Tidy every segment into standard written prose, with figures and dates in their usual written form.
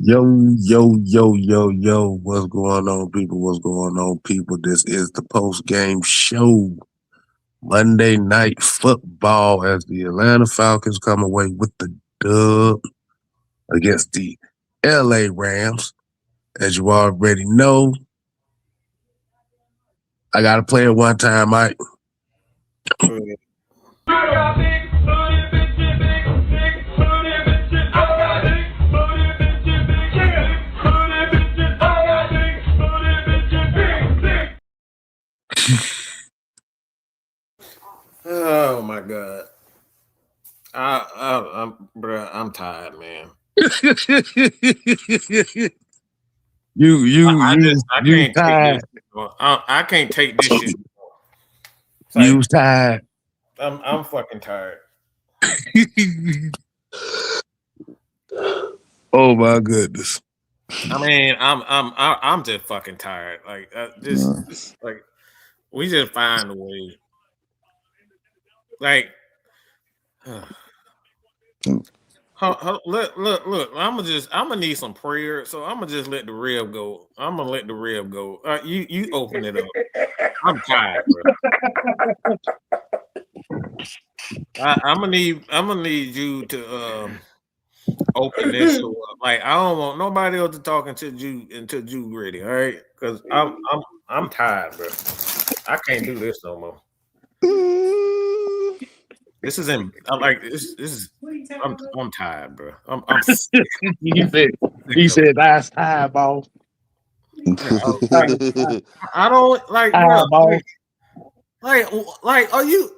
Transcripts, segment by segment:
Yo. What's going on, people? What's going on, people? This is the post-game show. Monday night football as the Atlanta Falcons come away with the dub against the LA Rams. As you already know, I got to play it one time, Mike. Oh my god! I'm tired, man. You tired? I can't take this shit. You tired? I'm fucking tired. Oh my goodness! I mean, I'm just fucking tired. Like like we just find a way. Like, look. I'm gonna need some prayer. So I'm gonna just let the rib go. I'm gonna let the rib go. You open it up. I'm tired, bro. I'm gonna need you to open this door. Like, I don't want nobody else to talk until you ready. All right, because I'm tired, bro. I can't do this no more. This isn't. I'm like this. This is. I'm tired, bro. I'm sick. He said that's tired, boss. I don't like, bro, like, are you?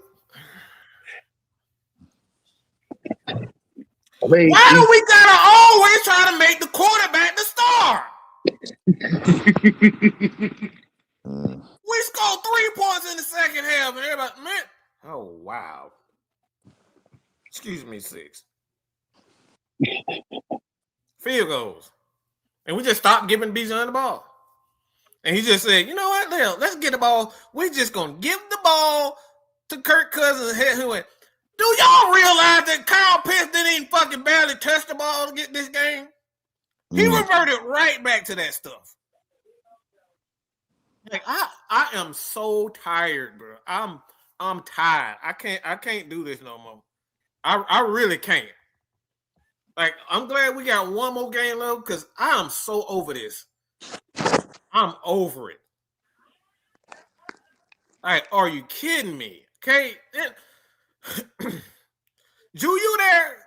Why do we gotta always try to make the quarterback the star? We scored 3 points in the second half, and everybody, man. Oh wow. Excuse me, 6. Field goals. And we just stopped giving Bijan the ball. And he just said, you know what, Leo, let's get the ball. We're just going to give the ball to Kirk Cousins. Who went, do y'all realize that Kyle Pitts didn't even fucking barely touch the ball to get this game? He reverted right back to that stuff. Like, I am so tired, bro. I'm tired. I can't do this no more. I really can't. Like, I'm glad we got one more game left because I am so over this. I'm over it. Like, are you kidding me? Okay. Ju, you there?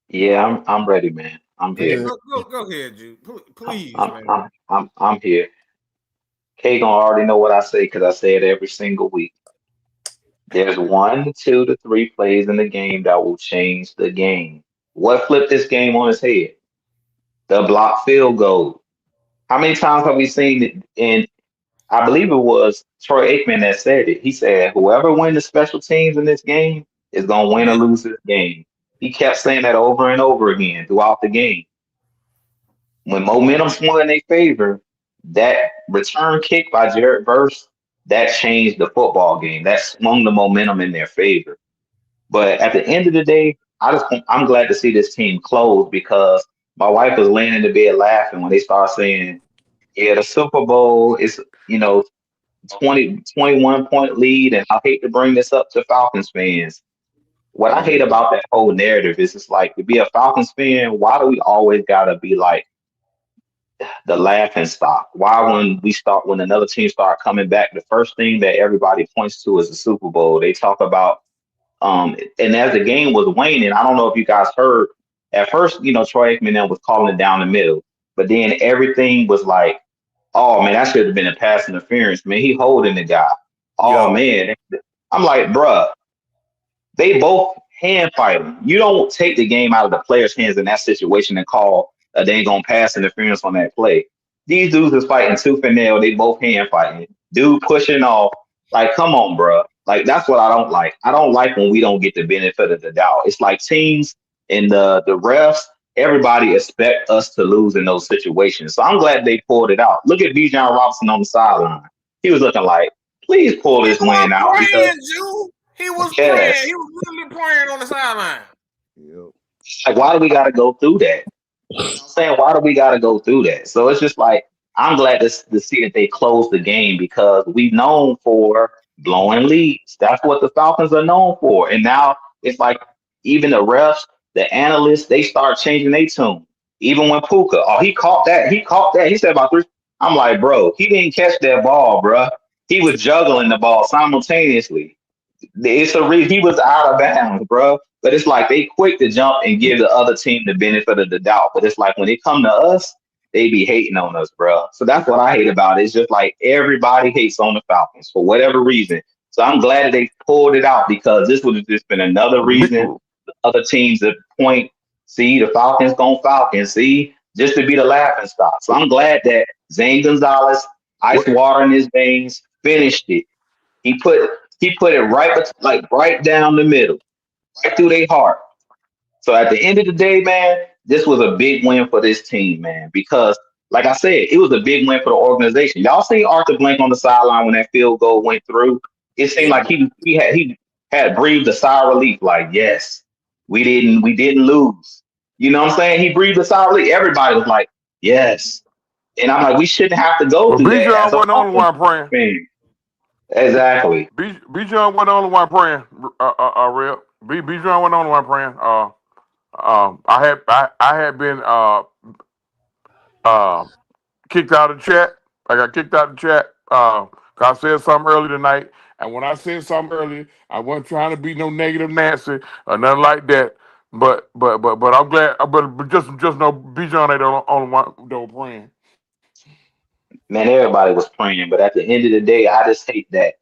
Yeah, I'm ready, man. I'm here. Go ahead, Ju. Please, man. I'm here. Kay gonna already know what I say because I say it every single week. There's 1 to 3 plays in the game that will change the game. What flipped this game on its head? The block field goal. How many times have we seen it? And I believe it was Troy Aikman that said it. He said, whoever wins the special teams in this game is going to win or lose this game. He kept saying that over and over again throughout the game. When momentum swung in their favor, that return kick by Jared Verse, that changed the football game. That swung the momentum in their favor. But at the end of the day, I'm glad to see this team close because my wife was laying in the bed laughing when they started saying, yeah, the Super Bowl is, 21 point lead. And I hate to bring this up to Falcons fans. What I hate about that whole narrative is it's like, to be a Falcons fan, why do we always got to be like the laughing stock? Why when another team start coming back, the first thing that everybody points to is the Super Bowl. They talk about, and as the game was waning, I don't know if you guys heard, at first, Troy Aikman was calling it down the middle, but then everything was like, oh man, that should have been a pass interference, man. He holding the guy. Oh man. I'm like, bruh, they both hand fighting. You don't take the game out of the player's hands in that situation and call a dang on pass interference on that play. These dudes is fighting tooth and nail. They both hand fighting. Dude pushing off. Like, come on, bruh. Like, that's what I don't like. I don't like when we don't get the benefit of the doubt. It's like teams and the refs, everybody expect us to lose in those situations. So I'm glad they pulled it out. Look at Bijan Robinson on the sideline. He was looking like, please pull this win out. He was praying. He was literally praying on the sideline. Like, why do we got to go through that? You know what I'm saying? Why do we got to go through that? So it's just like I'm glad to see that they closed the game because we known for blowing leads. That's what the Falcons are known for. And now it's like even the refs, the analysts, they start changing their tune. Even when Puka, oh, he caught that. He caught that. He said about three. I'm like, bro, he didn't catch that ball, bro. He was juggling the ball simultaneously. It's a reason he was out of bounds, bro. But it's like they quick to jump and give the other team the benefit of the doubt. But it's like when it come to us, they be hating on us, bro. So that's what I hate about it. It's just like everybody hates on the Falcons for whatever reason. So I'm glad that they pulled it out because this would have just been another reason the other teams to point, see, the Falcons gonna Falcons, see, just to be the laughing stock. So I'm glad that Zane Gonzalez, ice water in his veins, finished it. He put he put it right down the middle, right through their heart. So at the end of the day, man, this was a big win for this team, man. Because like I said, it was a big win for the organization. Y'all see Arthur Blank on the sideline when that field goal went through. It seemed Yeah. like he had breathed a sigh of relief, like yes, we didn't lose. You know what I'm saying? He breathed a sigh of relief. Everybody was like, yes. And I'm like, we shouldn't have to go But through that Bijan as a wasn't the only Falcons one praying. fan. Exactly. Bijan wasn't the only one praying. Real. Bijan wasn't the only one praying. I had been uh kicked out of the chat. I got kicked out of the chat. 'Cause I said something early tonight, and when I said something earlier, I wasn't trying to be no negative Nancy or nothing like that. But I'm glad. But just know Bijan ain't the only one that was praying. Man, everybody was praying, but at the end of the day, I just hate that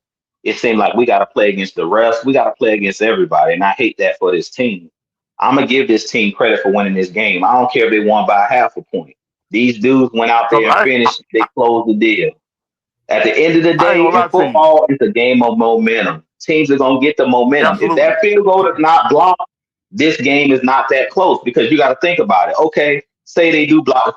it seemed like we got to play against the refs. We got to play against everybody, and I hate that for this team. I'm gonna give this team credit for winning this game. I don't care if they won by half a point. These dudes went out Cause there and finished. They closed the deal. At the end of the I ain't day, gonna in lie to you. football, it's a game of momentum. Teams are going to get the momentum. If Absolutely. that field goal is not blocked, this game is not that close because you got to think about it. Okay, say they do block the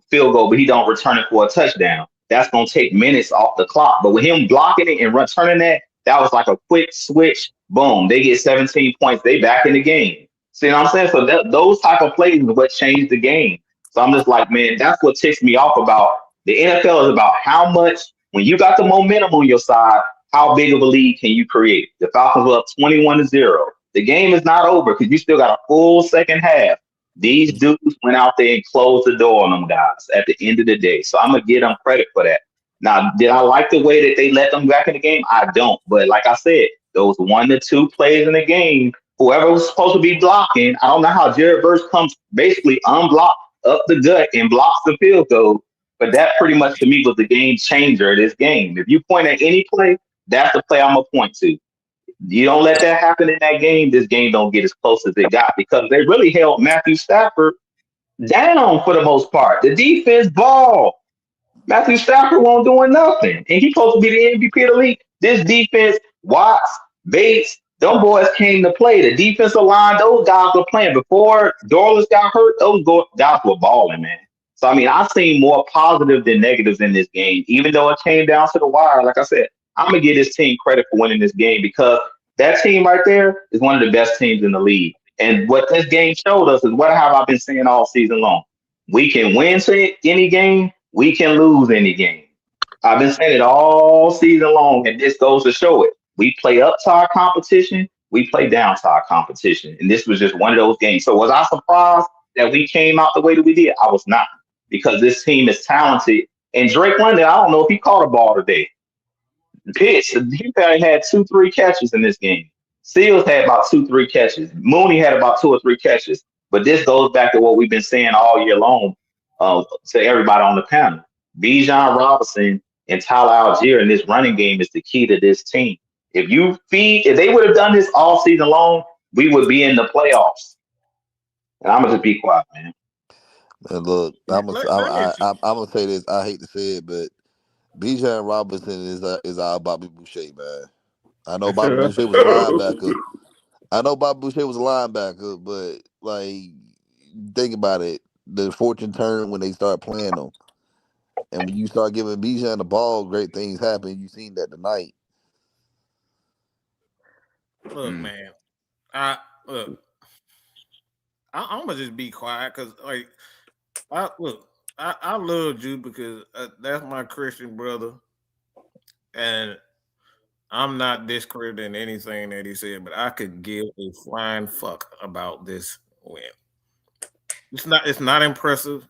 field goal, but he don't return it for a touchdown. That's going to take minutes off the clock. But with him blocking it and returning that was like a quick switch. Boom, they get 17 points. They back in the game. See what I'm saying? So those type of plays is what changed the game. So I'm just like, man, that's what ticks me off about the NFL is about how much when you got the momentum on your side, how big of a lead can you create? The Falcons were up 21-0. The game is not over because you still got a full second half. These dudes went out there and closed the door on them guys at the end of the day. So I'm gonna give them credit for that. Now, did I like the way that they let them back in the game? I don't. But like I said, those 1 to 2 plays in the game, whoever was supposed to be blocking, I don't know how Jared Verse comes basically unblocked up the gut and blocks the field goal. But that pretty much to me was the game changer of this game. If you point at any play, that's the play I'm gonna point to. You don't let that happen in that game, this game don't get as close as it got because they really held Matthew Stafford down for the most part. The defense ball. Matthew Stafford won't doing nothing. And he's supposed to be the MVP of the league. This defense, Watts, Bates, them boys came to play. The defensive line, those guys were playing. Before Dorlus got hurt, those guys were balling, man. So, I mean, I've seen more positive than negatives in this game, even though it came down to the wire. Like I said, I'm going to give this team credit for winning this game because that team right there is one of the best teams in the league. And what this game showed us is what have I been saying all season long? We can win any game, we can lose any game. I've been saying it all season long, and this goes to show it. We play up to our competition, we play down to our competition. And this was just one of those games. So was I surprised that we came out the way that we did? I was not, because this team is talented. And Drake London, I don't know if he caught a ball today. Pitts, he probably had 2, 3 catches in this game. Seals had about 2, 3 catches. Mooney had about 2 or 3 catches. But this goes back to what we've been saying all year long to everybody on the panel. Bijan Robinson and Tyler Algier in this running game is the key to this team. If they would have done this all season long, we would be in the playoffs. And I'm gonna just be quiet, man. And look, Let me. I'm gonna say this. I hate to say it, but Bijan Robinson is our Bobby Boucher, man. I know Bobby Boucher was a linebacker. I know Bobby Boucher was a linebacker, but like, think about it. The fortune turned when they start playing them, and when you start giving Bijan the ball, great things happen. You seen that tonight. Look, man. I look. I'm gonna just be quiet because, like, I love you because that's my Christian brother, and I'm not discrediting anything that he said, but I could give a flying fuck about this win. It's not impressive.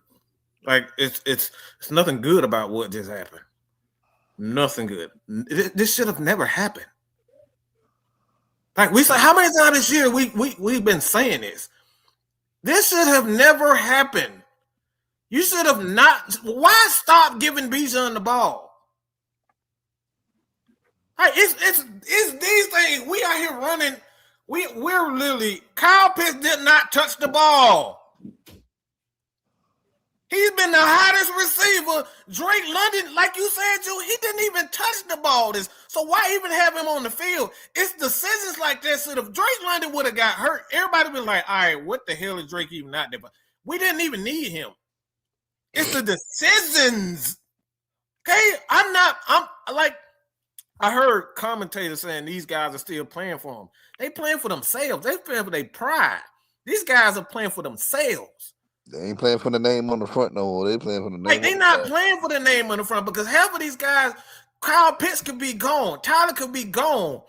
Like it's nothing good about what just happened. Nothing good. This should have never happened. Like we said, how many times this year we've been saying this? This should have never happened. You should have not. Why stop giving Bijan the ball? Like it's these things. We are here running. We're literally. Kyle Pitts did not touch the ball. He's been the hottest receiver. Drake London, like you said, Joe, he didn't even touch the ball. So why even have him on the field? It's decisions like that. So if Drake London would have got hurt, everybody would be like, all right, what the hell is Drake even not there? But we didn't even need him. It's the decisions. Okay? I'm like, I heard commentators saying these guys are still playing for him. They playing for themselves. They playing for their pride. These guys are playing for themselves. They ain't playing for the name on the front no more. They playing for the name. Like, they not playing for the name on the front because half of these guys, Kyle Pitts could be gone. Tyler could be gone.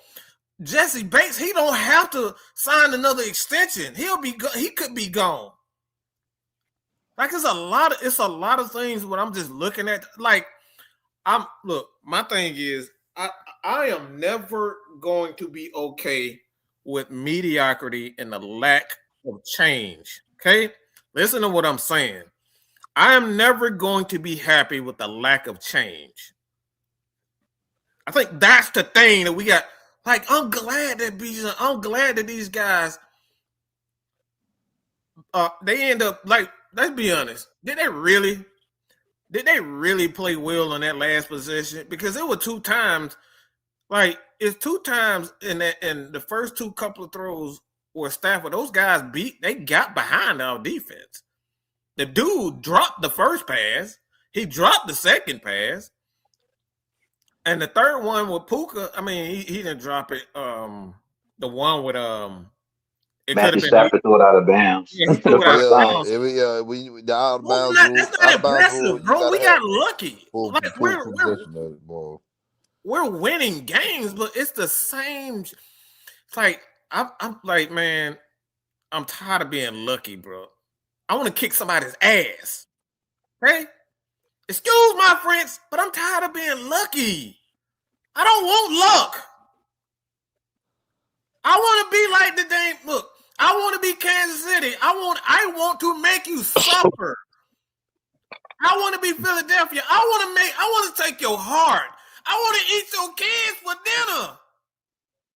Jesse Bates, he don't have to sign another extension. He could be gone. Like, it's a lot of things when I'm just looking at. Like, my thing is I am never going to be okay with mediocrity and the lack of change. Okay? Listen to what I'm saying. I am never going to be happy with the lack of change. I think that's the thing that we got. Like, I'm glad that these guys they end up, like, let's be honest. Did they really play well on that last possession? Because there were two times, like, it's two times in the first two couple of throws where Stafford, those guys they got behind our defense. The dude dropped the first pass. He dropped the second pass. And the third one with Puka, I mean, he didn't drop it. The one with Matthew Stafford threw it out of bounds. Yeah, he threw it out of bounds. The out of bounds rule. That's not impressive, bro. We got lucky. Like, we're winning games, but it's the same. It's like I'm like, man, I'm tired of being lucky, bro. I want to kick somebody's ass. Okay? Excuse my French, but I'm tired of being lucky. I don't want luck. I want to be like the dang. Look, I want to be Kansas City. I want to make you suffer. I want to be Philadelphia. I want to take your heart. I want to eat your kids for dinner.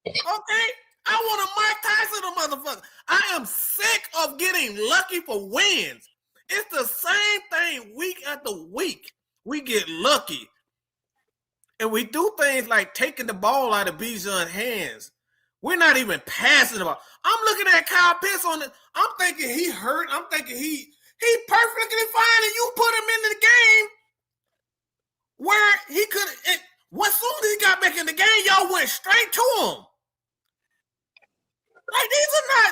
Okay? I want to Mike Tyson the motherfucker. I am sick of getting lucky for wins. It's the same thing week after week. We get lucky. And we do things like taking the ball out of Bijan's hands. We're not even passing the ball. I'm looking at Kyle Pitts on it. I'm thinking he hurt. I'm thinking he perfectly fine, and you put him in the game where he could. As soon as he got back in the game, y'all went straight to him. Like,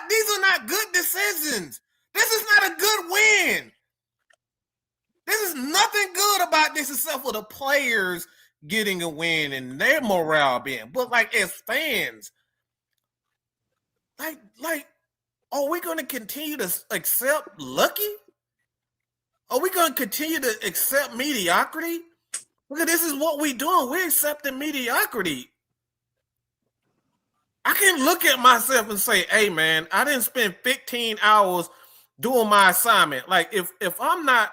these are not good decisions. This is not a good win. This is nothing good about this except for the players getting a win and their morale being. But, like, as fans, like, are we going to continue to accept lucky? Are we going to continue to accept mediocrity? Look, this is what we're doing. We're accepting mediocrity. I can look at myself and say, hey, man, I didn't spend 15 hours doing my assignment. Like, if I'm not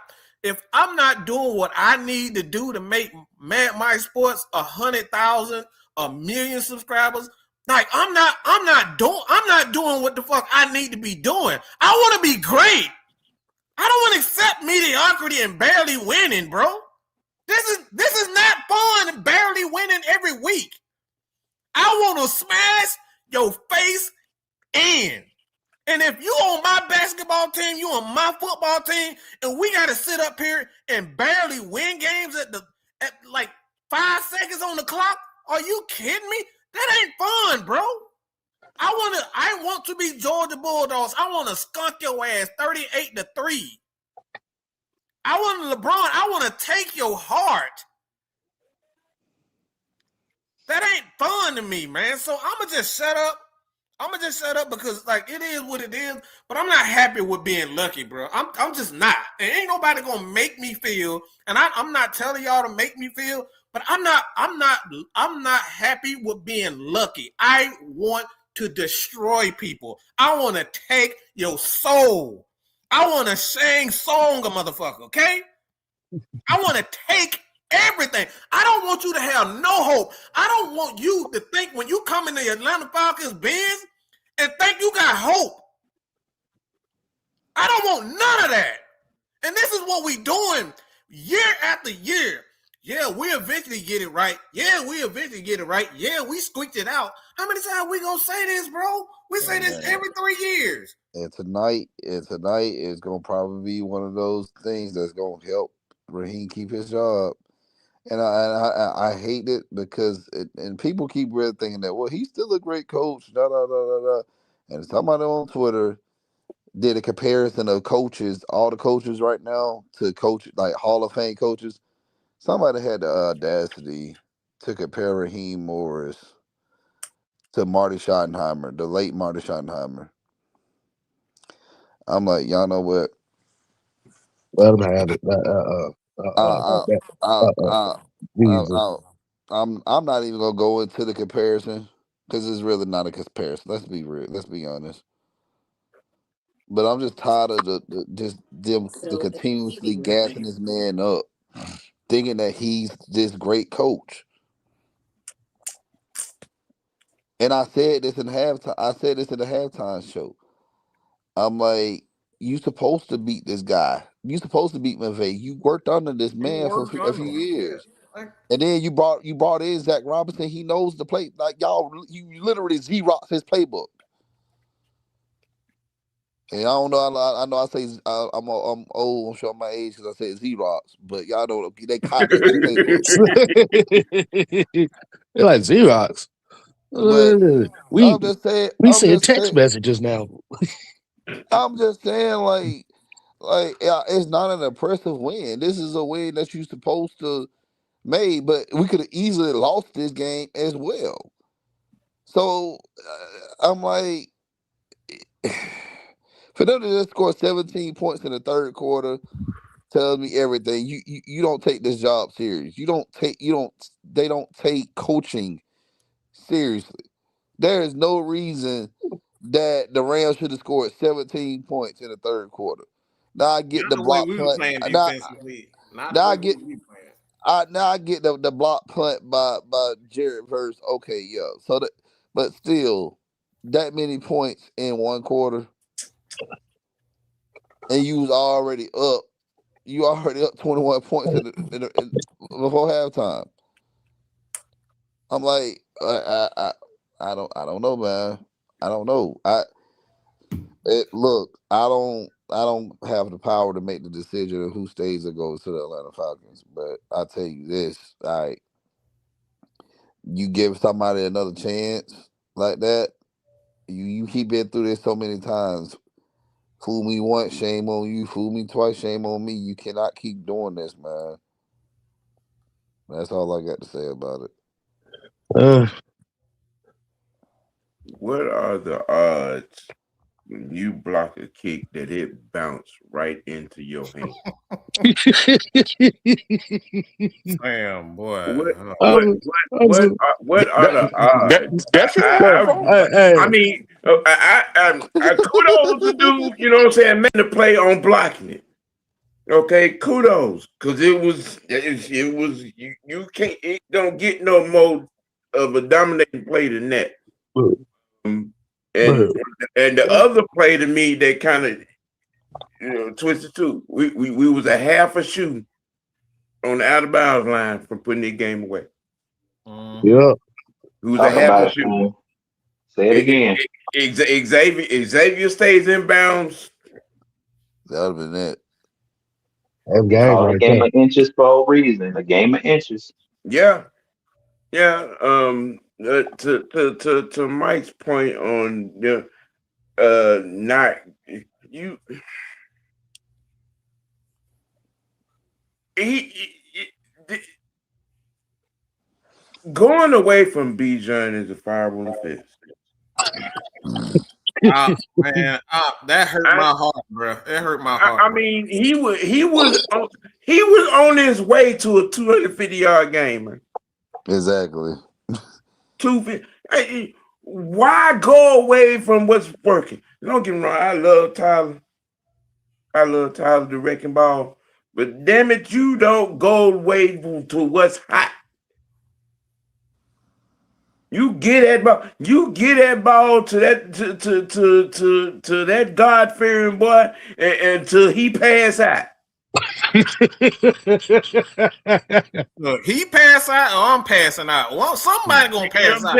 doing what I need to do to make Mad Mike Sports 100,000, 1 million subscribers, like, I'm not doing what the fuck I need to be doing. I want to be great. I don't want to accept mediocrity and barely winning, bro. This is not fun, barely winning every week. I want to smash your face in. And if you on my basketball team, you on my football team, and we got to sit up here and barely win games at like 5 seconds on the clock, are you kidding me? That ain't fun, bro. I want to be Georgia Bulldogs. I want to skunk your ass 38-3. I want LeBron. I want to take your heart. That ain't fun to me, man. So I'm gonna just shut up. I'm gonna just shut up because like it is what it is. But I'm not happy with being lucky, bro. I'm just not. And ain't nobody gonna make me feel. And I'm not telling y'all to make me feel. But I'm not happy with being lucky. I want to destroy people. I want to take your soul. I want to sing song a motherfucker. Okay. I want to take everything. I don't want you to have no hope. I don't want you to think when you come in the Atlanta Falcons Benz and think you got hope. I don't want none of that. And this is what we doing year after year. Yeah, we eventually get it right. Yeah, we eventually get it right. Yeah, we squeaked it out. How many times we gonna say this, bro? We say this every 3 years. And tonight is gonna probably be one of those things that's gonna help Raheem keep his job. And I hate it because and people keep really thinking that, well, he's still a great coach. Da, da, da, da, da. And somebody on Twitter did a comparison of coaches, all the coaches right now, to coach like Hall of Fame coaches. Somebody had the audacity to compare Raheem Morris to Marty Schottenheimer, the late Marty Schottenheimer. I'm like, y'all know what? Let him have it. I, I, I, Jesus. I'm not even gonna go into the comparison because it's really not a comparison. Let's be real. Let's be honest. But I'm just tired of the continuously gassing this man up, thinking that he's this great coach. And I said this in halftime. I said this in the halftime show. I'm like, you supposed to beat this guy. You supposed to beat McVay. You worked under this man for a few years. And then you brought in Zach Robinson. He knows the play. Like y'all, you literally Xerox his playbook. And I don't know. I know. I say I'm old. I'm showing my age because I say Xerox. But y'all know they copied his playbook. They're like Xerox. But I'm just saying. We send text messages now. I'm just saying, like it's not an impressive win. This is a win that you're supposed to make, but we could have easily lost this game as well. So I'm like, for them to just score 17 points in the third quarter tells me everything. You don't take this job serious. They don't take coaching seriously. There is no reason that the Rams should have scored 17 points in the third quarter. Now I get the block punt. Now I get the block punt by Jared Verse. Okay, yeah. So that, but still, that many points in one quarter, and you was already up. You already up 21 points before halftime. I'm like, I don't know, man. I don't know. Look, I don't have the power to make the decision of who stays or goes to the Atlanta Falcons. But I tell you this, you give somebody another chance like that. You keep been through this so many times. Fool me once, shame on you. Fool me twice, shame on me. You cannot keep doing this, man. That's all I got to say about it. What are the odds when you block a kick that it bounced right into your hand? Damn, boy. What are the odds? That shit I mean, kudos to do, you know what I'm saying, man, to play on blocking it. Okay, kudos, because it was you can't, it don't get no more of a dominating play than that. And the other play to me that kind of twisted too. We was a half a shoe on the out of bounds line from putting the game away. Yeah, It was a half a shoe. Say it again. Xavier stays in bounds. That would have been it. A game of inches for a reason. A game of inches. Yeah. To Mike's point on not you. going away from Bijan is a fireable offense. Man, that hurt my heart, bro. It hurt my heart. I mean, he was on his way to a 250-yard game, man. Exactly. 250. Why go away from what's working? Don't get me wrong. I love Tyler the wrecking ball. But damn it, you don't go away to what's hot. You get that ball. You get that ball to that God-fearing boy until he pass out. Look, he pass out or I'm passing out. Well, somebody gonna pass out.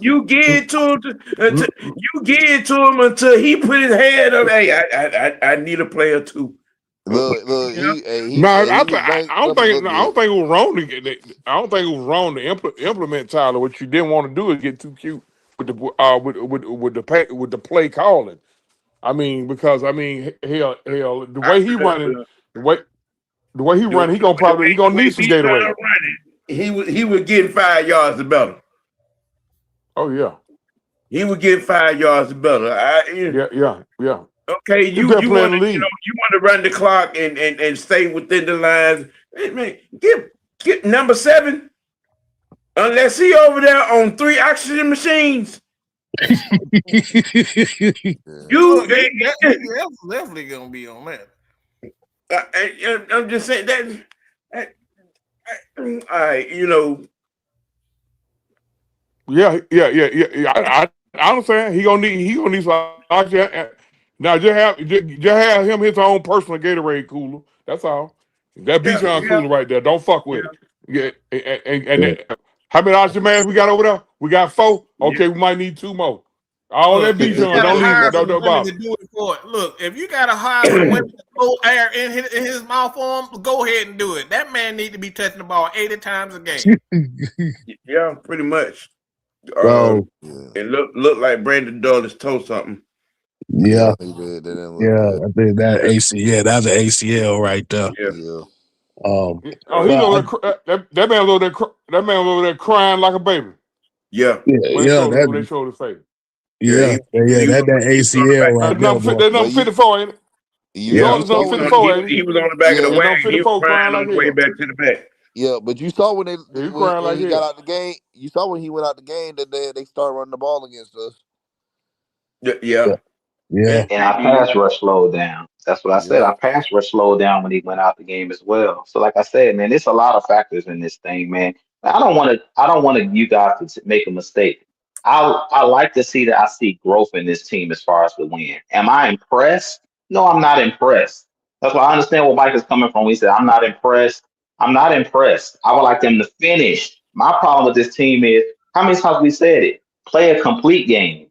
You get to him. You get to him until he put his head up. Hey, I need a player too. Look, I don't think it was wrong to get. I don't think it was wrong to implement Tyler. What you didn't want to do is get too cute with the play calling. I mean, because hell, the way he running, the way he running, he gonna need some Gatorade. He was getting 5 yards or better. Oh yeah, he would get 5 yards or better. Yeah. Okay, you want to run the clock and stay within the lines. Hey, man, get number 7. Unless he over there on 3 oxygen machines. That's definitely gonna be on that. I'm just saying that. Yeah. I understand. He gonna need some oxygen. Now just have him his own personal Gatorade cooler. That's all. That Bijan cooler right there. Don't fuck with it. Yeah, and how many oxygen masks we got over there? We got 4. Okay, we might need 2 more. All that Bijan don't need to do it for it. Look, if you got to hire some women to blow air in his mouth for him, go ahead and do it. That man need to be touching the ball 80 times a game. Yeah, pretty much. It looked like Brandon Dulles told something. Yeah. I think that ACL. That's an ACL right there. Yeah. That man over there crying like a baby. Yeah. When they showed his face. Yeah, that ACL right there. There's number 54, ain't it? He was on the back of the wagon. He was crying on the way back to the back. Yeah, but you saw when he got out the game. You saw when he went out the game that they started running the ball against us. Yeah. And our pass rush slowed down. That's what I said. Our pass rush slowed down when he went out the game as well. So, like I said, man, there's a lot of factors in this thing, man. I don't want you guys to make a mistake. I like to see that I see growth in this team as far as the win. Am I impressed? No, I'm not impressed. That's why I understand where Mike is coming from. He said, I'm not impressed. I'm not impressed. I would like them to finish. My problem with this team is, how many times we said it? Play a complete game.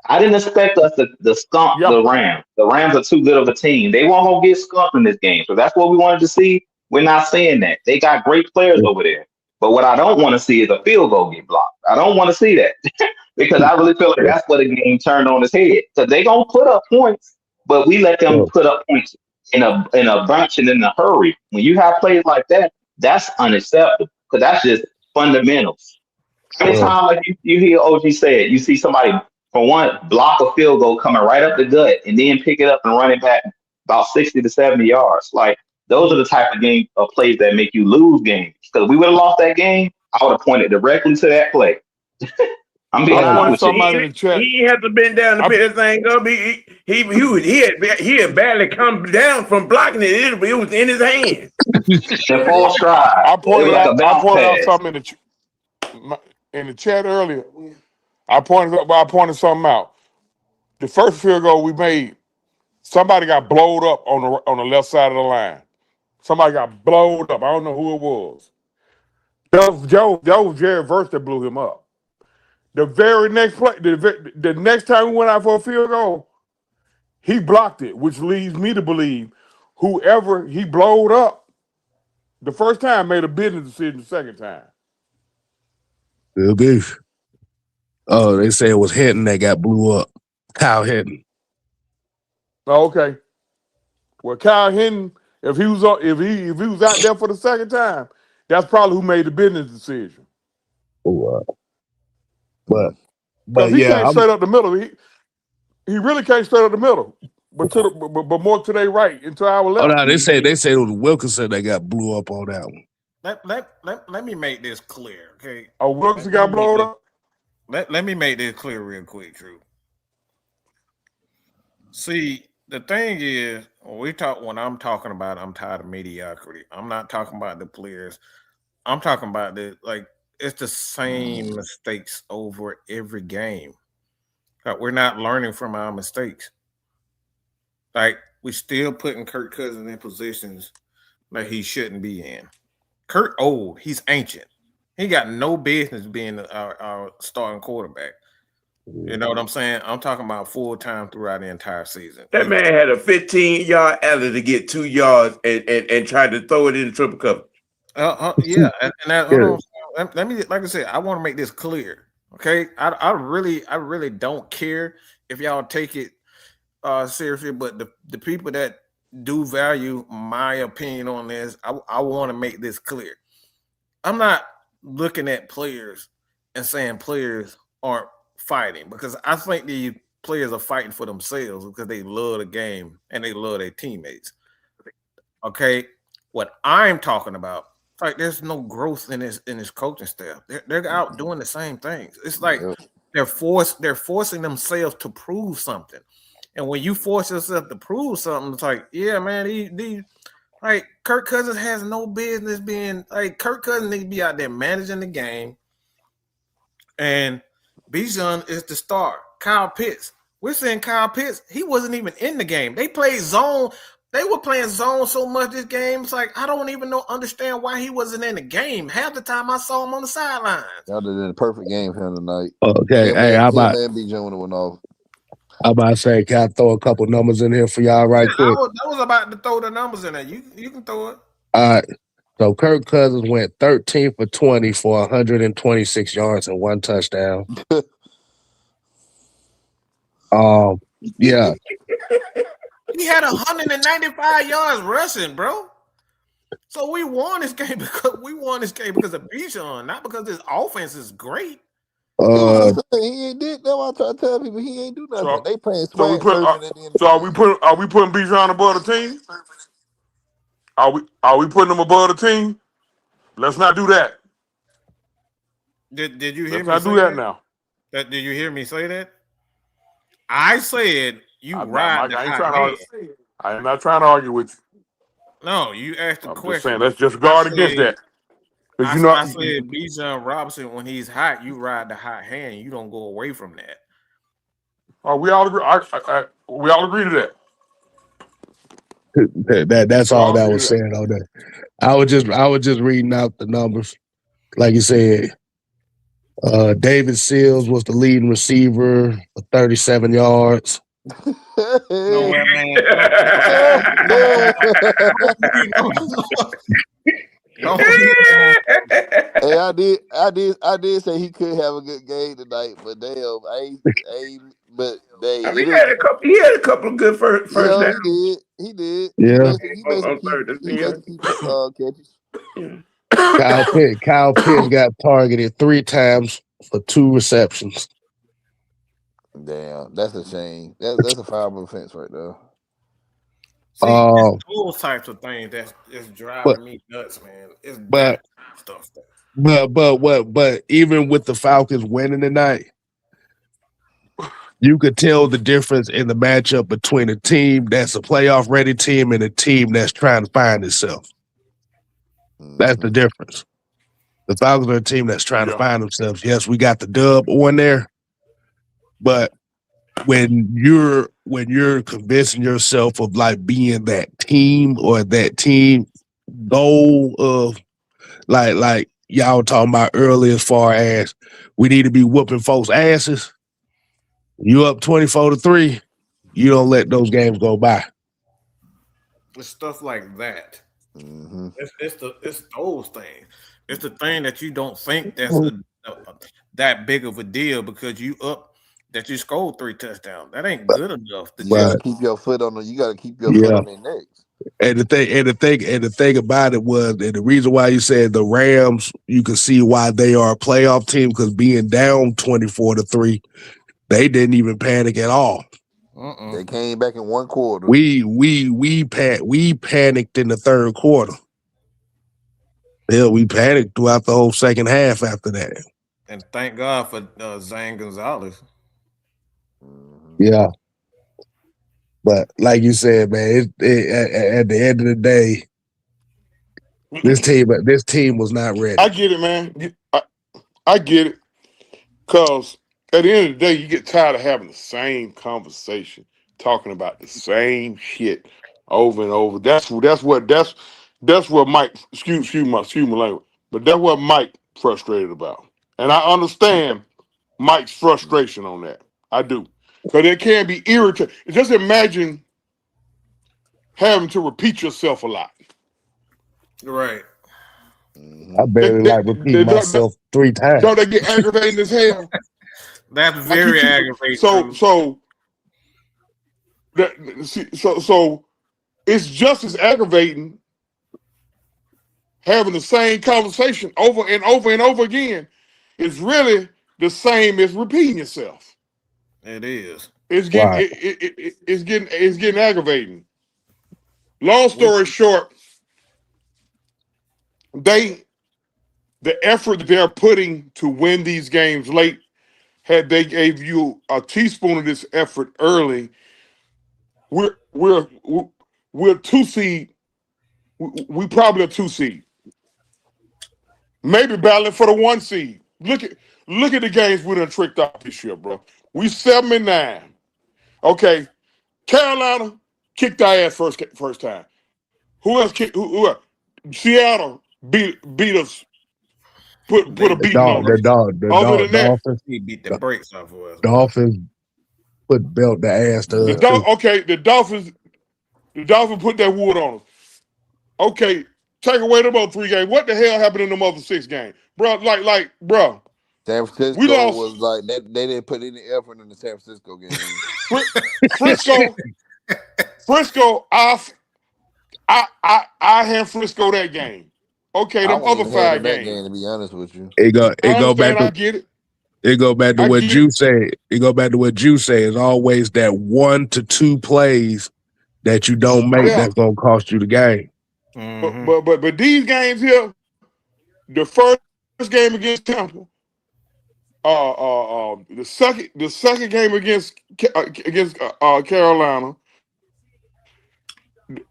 I didn't expect us to stump the Rams. The Rams are too good of a team. They won't go get skunked in this game. So that's what we wanted to see. We're not saying that. They got great players over there. But what I don't want to see is a field goal get blocked. I don't want to see that because I really feel like that's where the game turned on its head. So they gonna put up points, but we let them put up points in a bunch and in a hurry. When you have plays like that, that's unacceptable because that's just fundamentals. How many times, like you hear OG say it, you see somebody for one block a field goal coming right up the gut and then pick it up and run it back about 60 to 70 yards. Like those are the type of plays that make you lose games. Because we would have lost that game, I would have pointed directly to that play. I'm being honest with you. He had to bend down to pick that thing up. He had barely come down from blocking it. It was in his hand. The full stride. I pointed out something in the chat earlier. I pointed something out. The first field goal we made, somebody got blowed up on the left side of the line. Somebody got blowed up. I don't know who it was. That was Jared Verse that blew him up. The very next play, the next time we went out for a field goal, he blocked it, which leads me to believe whoever he blowed up the first time made a business decision the second time. Good beef. Oh, they say it was Hinton that got blew up. Kyle Hinton. Oh, okay. Well, Kyle Hinton If he was out there for the second time, that's probably who made the business decision. But Because he yeah, can't straight up the middle. He really can't straight up the middle. But more to their right and to our left. no, they say it was Wilkinson that got blew up on that one. Let me make this clear, okay? Oh, Wilkinson got blown up? Let me make this clear real quick, Drew. See, the thing is, when I'm talking about I'm tired of mediocrity. I'm not talking about the players. I'm talking about it's the same mistakes over every game. Like, we're not learning from our mistakes. Like, we still putting Kirk Cousins in positions that he shouldn't be in. Kirk old, he's ancient. He got no business being our starting quarterback. You know what I'm saying? I'm talking about full time throughout the entire season. That man had a 15-yard alley to get 2 yards and tried to throw it in triple cover. Yeah, and that, let me, like I said, I want to make this clear. Okay, I really don't care if y'all take it seriously, but the people that do value my opinion on this, I want to make this clear. I'm not looking at players and saying players aren't fighting, because I think the players are fighting for themselves because they love the game and they love their teammates. Okay, what I'm talking about, like, there's no growth in this coaching staff. They're out doing the same things. It's like they're forcing themselves to prove something. And when you force yourself to prove something, it's like, yeah, man, like, Kirk Cousins has no business being like, Kirk Cousins needs to be out there managing the game. And Bijan is the star. Kyle Pitts. We're saying Kyle Pitts, he wasn't even in the game. They played zone. They were playing zone so much this game. It's like, I don't even understand why he wasn't in the game. Half the time I saw him on the sidelines. Y'all did a perfect game for him tonight. Okay, hey, how about Bijan went off? I'm about to say, can I throw a couple numbers in here for y'all right quick? I was about to throw the numbers in there. You can throw it. All right. So Kirk Cousins went 13 for 20 for 126 yards and 1 touchdown. Yeah. He had 195 yards rushing, bro. So we won this game because of Bijan, not because his offense is great. He ain't did that. I try to tell people he ain't do nothing. They playing swag surfing at the end. So are we putting Bijan above the team? Are we putting him above the team? Let's not do that. Did you hear me? Let's not do that now. Did you hear me say that? I said ride the hot hand. I'm not trying to argue with you. No, you asked the question. Just saying, let's just guard against that. I said Bijan Robinson, when he's hot, you ride the hot hand. You don't go away from that. Oh, we all agree. We all agree to that. That's all that was said on that. I was just reading out the numbers. Like you said, David Seals was the leading receiver for 37 yards. No, man. No. Hey, I did say he could have a good game tonight, but damn, he had a couple of good first downs. He did. Yeah. He basically catches. Kyle Pitts got targeted 3 times for 2 receptions. Damn, that's a shame. That's a foul offense right there. See, those types of things that's driving me nuts, man. It's bad stuff. But even with the Falcons winning tonight, you could tell the difference in the matchup between a team that's a playoff ready team and a team that's trying to find itself. That's the difference. The Falcons are a team that's trying to find themselves. Yes, we got the dub on there, but when you're convincing yourself of like being that team or that team goal of like y'all talking about earlier, as far as we need to be whooping folks' asses. You up 24-3, you don't let those games go by. It's stuff like that. Mm-hmm. It's those things. It's the thing that you don't think that's that big of a deal because you up that you scored 3 touchdowns. That ain't good enough. You gotta But keep your foot on you gotta keep your foot yeah, on their necks. and the thing about it was, and the reason why you said the Rams, you can see why they are a playoff team, because being down 24-3, they didn't even panic at all. They came back in one quarter. We panicked in the third quarter. Hell, we panicked throughout the whole second half after that. And thank God for Zane Gonzalez. Yeah. But like you said, man, at the end of the day, this team was not ready. I get it, man. I get it. Because at the end of the day, you get tired of having the same conversation, talking about the same shit over and over. That's what Mike, excuse my language, but that's what Mike frustrated about. And I understand Mike's frustration on that. I do. Because it can be irritating. Just imagine having to repeat yourself a lot. Right. I barely repeat myself 3 times. Don't they get aggravating as hell? That's very aggravating. So it's just as aggravating having the same conversation over and over and over again. It's really the same as repeating yourself. It is. It's getting it's getting aggravating. Long story short, the effort that they're putting to win these games late, had they gave you a teaspoon of this effort early, we're 2 seed. We probably a 2 seed. Maybe battling for the 1 seed. Look at the games we done tricked out this year, bro. We 7-9. Okay, Carolina kicked our ass first time. Who else kicked? Who else? Seattle beat us. Put a beating on us. The Dolphins. He beat the brakes off of us. Dolphins belt the ass to us. The Dolphins put that wood on us. Okay, take away them other 3 games. What the hell happened in them other 6 games, bro? Bro. San Francisco we lost. Was like they didn't put any effort in the San Francisco game. Frisco. I had Frisco that game. Okay, them other 5 games. Game, to be honest with you, I get it. It go back to what you said. It go back to what you say. It's always that 1 to 2 plays that you don't make that's gonna cost you the game. Mm-hmm. But these games here, the first game against Tampa, the second game against Carolina.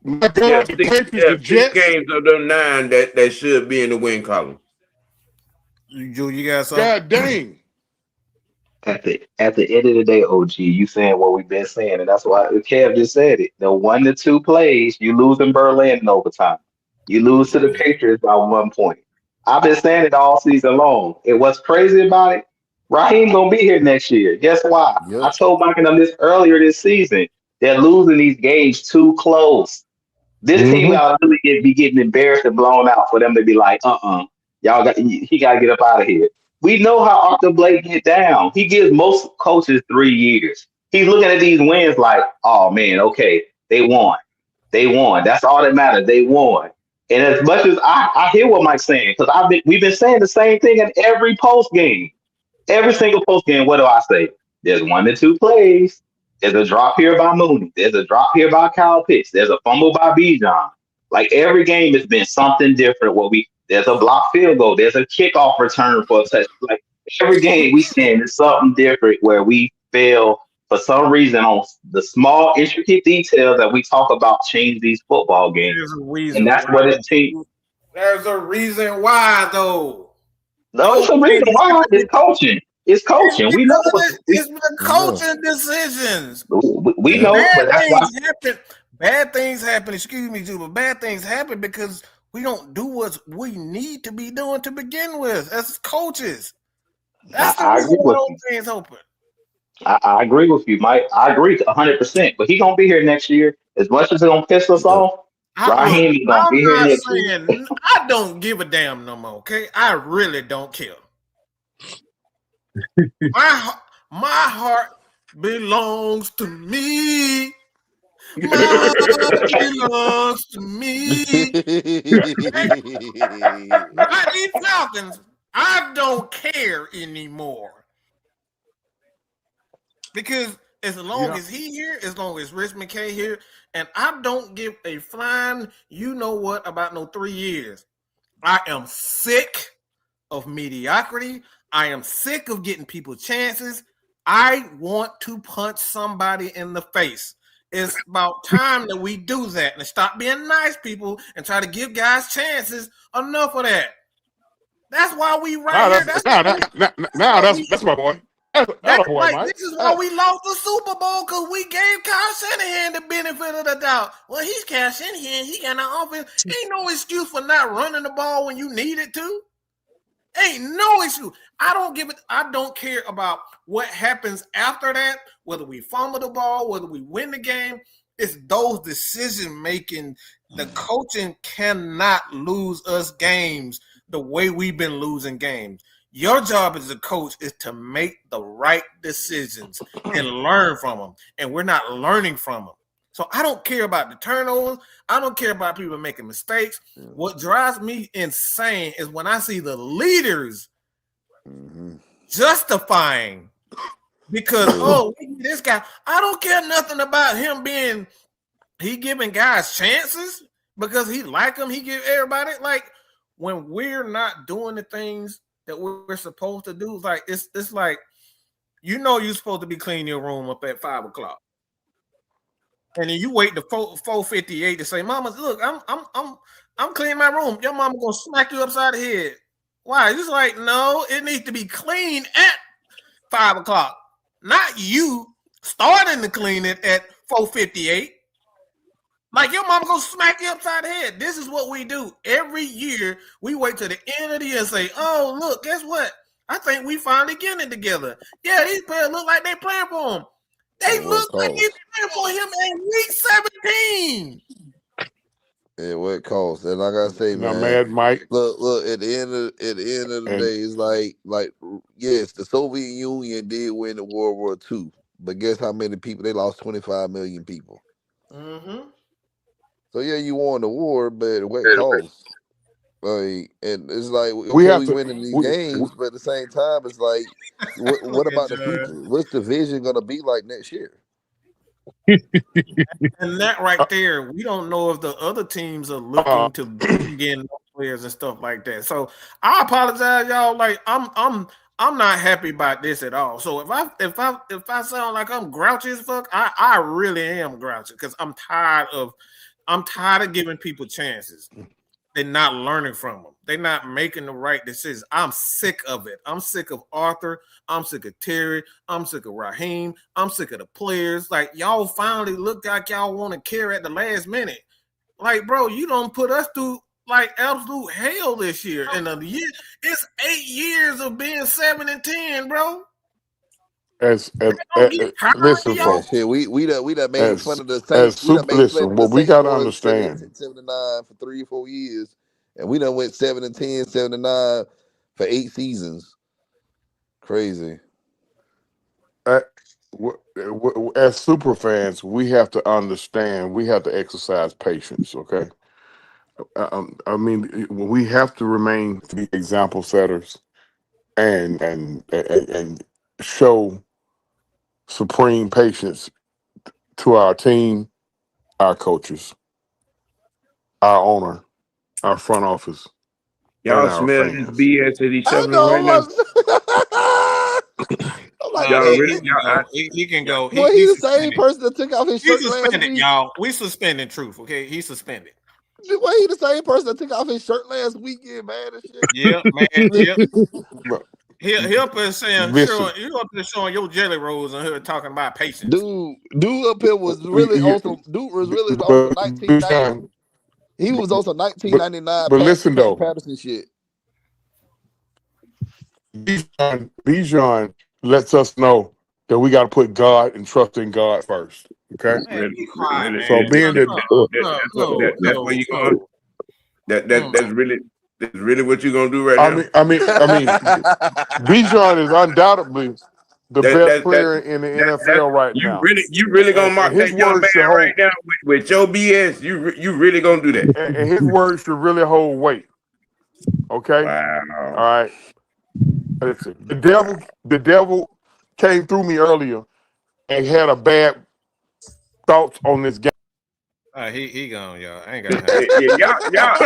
My God, the Patriots, the Jets. 6 games of them 9 that should be in the win column. You got something? God dang. At the end of the day, OG, you saying what we've been saying, and that's why Kev just said it. The 1 to 2 plays, you lose in Berlin in overtime. You lose to the Patriots by 1 point. I've been saying it all season long. And what's crazy about it, Raheem gonna be here next year. Guess why? Yep. I told Mike and them this earlier this season. They're losing these games too close. This team ought to really be getting embarrassed and blown out for them to be like, he got to get up out of here. We know how Arthur Blake get down. He gives most coaches 3 years. He's looking at these wins like, oh man, okay, they won. That's all that matters. They won. And as much as I hear what Mike's saying, because we've been saying the same thing in every post game. Every single post game, what do I say? There's 1 to 2 plays. There's a drop here by Mooney. There's a drop here by Kyle Pitts. There's a fumble by Bijan. Like every game has been something different. There's a block field goal. There's a kickoff return for a touch. Like every game we saying is something different where we fail for some reason on the small intricate details that we talk about change these football games. And that's what it's team. There's a reason why though. No, it's a reason why. It's coaching. It's coaching. We know it's the coaching decisions. We know, but that's why. Bad things happen. Excuse me, too, but bad things happen because we don't do what we need to be doing to begin with as coaches. That's the reason why those things open. I agree with you, Mike. I agree 100%. But he's gonna be here next year. As much as it's gonna piss us off, Raheem is gonna be here next year. I don't give a damn no more. Okay, I really don't care. My heart belongs to me. My heart belongs to me. Like these Falcons, I don't care anymore. Because as long as he here, as long as Rich McKay here, and I don't give a flying, you know what, about no 3 years. I am sick of mediocrity. I am sick of getting people chances. I want to punch somebody in the face. It's about time that we do that and stop being nice people and try to give guys chances. Enough of that. That's why we here. That's my boy. That's boy, Mike. This is why we lost the Super Bowl, because we gave Kyle Shanahan the benefit of the doubt. Well, he's Kyle Shanahan. He got an offense. Ain't no excuse for not running the ball when you need it to. Ain't no excuse. I don't care about what happens after that, whether we fumble the ball, whether we win the game. It's those decision making. The coaching cannot lose us games the way we've been losing games. Your job as a coach is to make the right decisions and learn from them. And we're not learning from them. So I don't care about the turnovers. I don't care about people making mistakes. What drives me insane is when I see the leaders justifying because, this guy, I don't care nothing about him he giving guys chances because he like them. He give everybody, like, when we're not doing the things that we're supposed to do, like it's like, you're supposed to be cleaning your room up at 5 o'clock. And then you wait to 4:58 to say, "Mama, look, I'm cleaning my room." Your mama gonna smack you upside the head. Why? It's like, no, it needs to be clean at 5 o'clock, not you starting to clean it at 4:58. Like, your mama gonna smack you upside the head. This is what we do every year. We wait till the end of the year and say, "Oh, look, guess what? I think we finally getting it together." Yeah, these players look like they playing for him. They look like they playing for him in week 17. Yeah, what it costs. And like I say, man, Mad Mike. Look. At the end of the day, it's like yes, the Soviet Union did win the World War II, but guess how many people they lost? 25 million people. Mm-hmm. So yeah, you won the war, but what costs? Like, and it's like we winning these games, but at the same time, it's like, what about the future? What's the vision gonna be like next year? And that right there, we don't know if the other teams are looking to bring in players and stuff like that. So I apologize, y'all. Like, I'm not happy about this at all. So if I sound like I'm grouchy as fuck, I really am grouchy because I'm tired of giving people chances. They're not learning from them. They're not making the right decisions. I'm sick of it. I'm sick of Arthur. I'm sick of Terry. I'm sick of Raheem. I'm sick of the players. Like, y'all finally look like y'all want to care at the last minute. Like, bro, you don't put us through like absolute hell this year. And the year, it's 8 years of being 7-10, bro. Listen, folks. We done made fun of the Saints. What we gotta understand, 7-9 for 3 or 4 years, and we done went 7-10, 7-9 for 8 seasons. Crazy. As super fans, we have to understand. We have to exercise patience. Okay. I mean, we have to remain to be example setters, and show supreme patience to our team, our coaches, our owner, our front office. Y'all smell this BS at each other right now? He can go. Well, he's the same person that took off his shirt last week. Y'all. We suspending Truth, okay? He's suspended. Well, he the same person that took off his shirt last weekend, man. And shit. Yeah, man. Yeah. He up there saying, you up there showing your jelly rolls and her talking about patience. Dude up here was really also 1990. He was also 1999. But listen though, Patterson shit. Bijan lets us know that we got to put God and trust in God first. Okay. Man, so being that's where you going. That's really what you're gonna do right now. I mean, Bijan the best player in the NFL right you now. really gonna mock And his that young words should man hold. right now with your BS? You really gonna do that? And his words should really hold weight. Okay. Wow. All right. Listen, the devil came through me earlier and had a bad thoughts on this game. He gone, y'all. I ain't got time. Y'all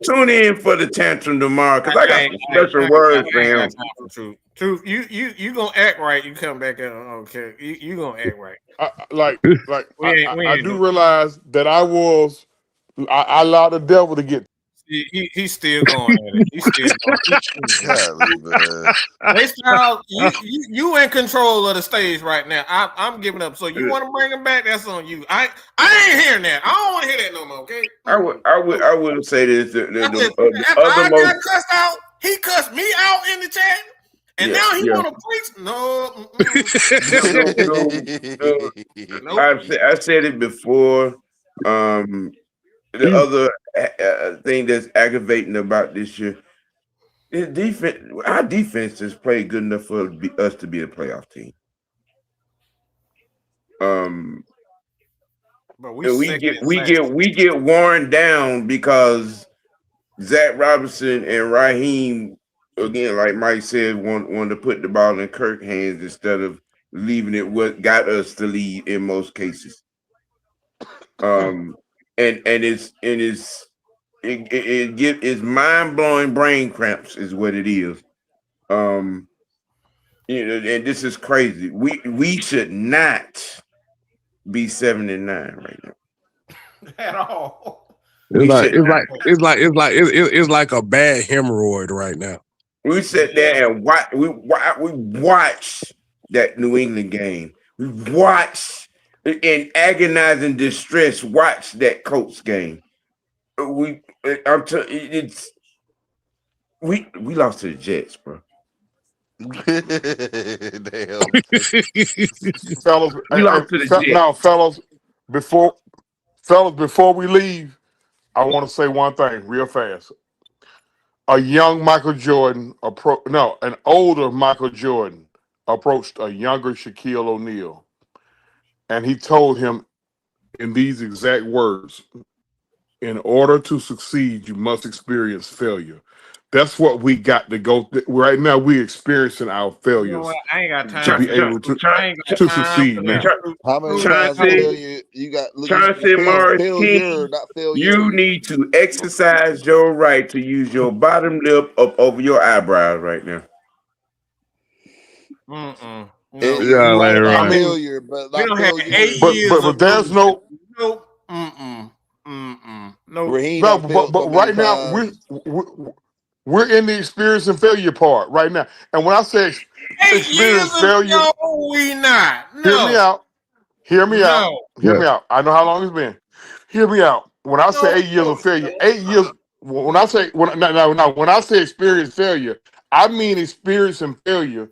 tune in for the tantrum tomorrow because I got some special words for him. Truth, you gonna act right. You come back and okay, you gonna act right. I do realize that I allowed the devil to get. He's still going at it. He's still going. man. Hey, Styles, you in control of the stage right now. I'm giving up. So you want to bring him back? That's on you. I ain't hearing that. I don't want to hear that no more. Okay. I will say this. If I got cussed out, he cussed me out in the chat, and now he want to preach. No. I said it before. The other thing that's aggravating about this year is defense. Our defense has played good enough for us to be a playoff team. But we get worn down because Zach Robinson and Raheem, again, like Mike said, want to put the ball in Kirk's hands instead of leaving it what got us to lead in most cases. And it's mind-blowing brain cramps is what it is. And this is crazy. We should not be 7-9 right now at all. It's like a bad hemorrhoid right now. We sit there and we watch that New England game. We watch in agonizing distress. Watch that Colts game. We lost to the Jets, bro. Damn. Fellas, we lost to the Jets. Now, before we leave, I want to say one thing real fast. A young Michael Jordan an older Michael Jordan approached a younger Shaquille O'Neal, and he told him in these exact words: in order to succeed, you must experience failure. That's what we got to go through. Right now, we're experiencing our failures. You know what? I ain't got time to be able to succeed now. How many times failure you got? Trying to say, Morris failure, not failure. You need to exercise your right to use your bottom lip up over your eyebrows right now. No. Right. Failure, but not failure. 8 years. But there's no. Nope. No, but right now we're in the experience and failure part right now. And when I say 8 years failure, no, we not. No. Hear me out. I know how long it's been. Hear me out. When I say 8 years of failure, 8 years. When I say when I say experience failure, I mean experiencing failure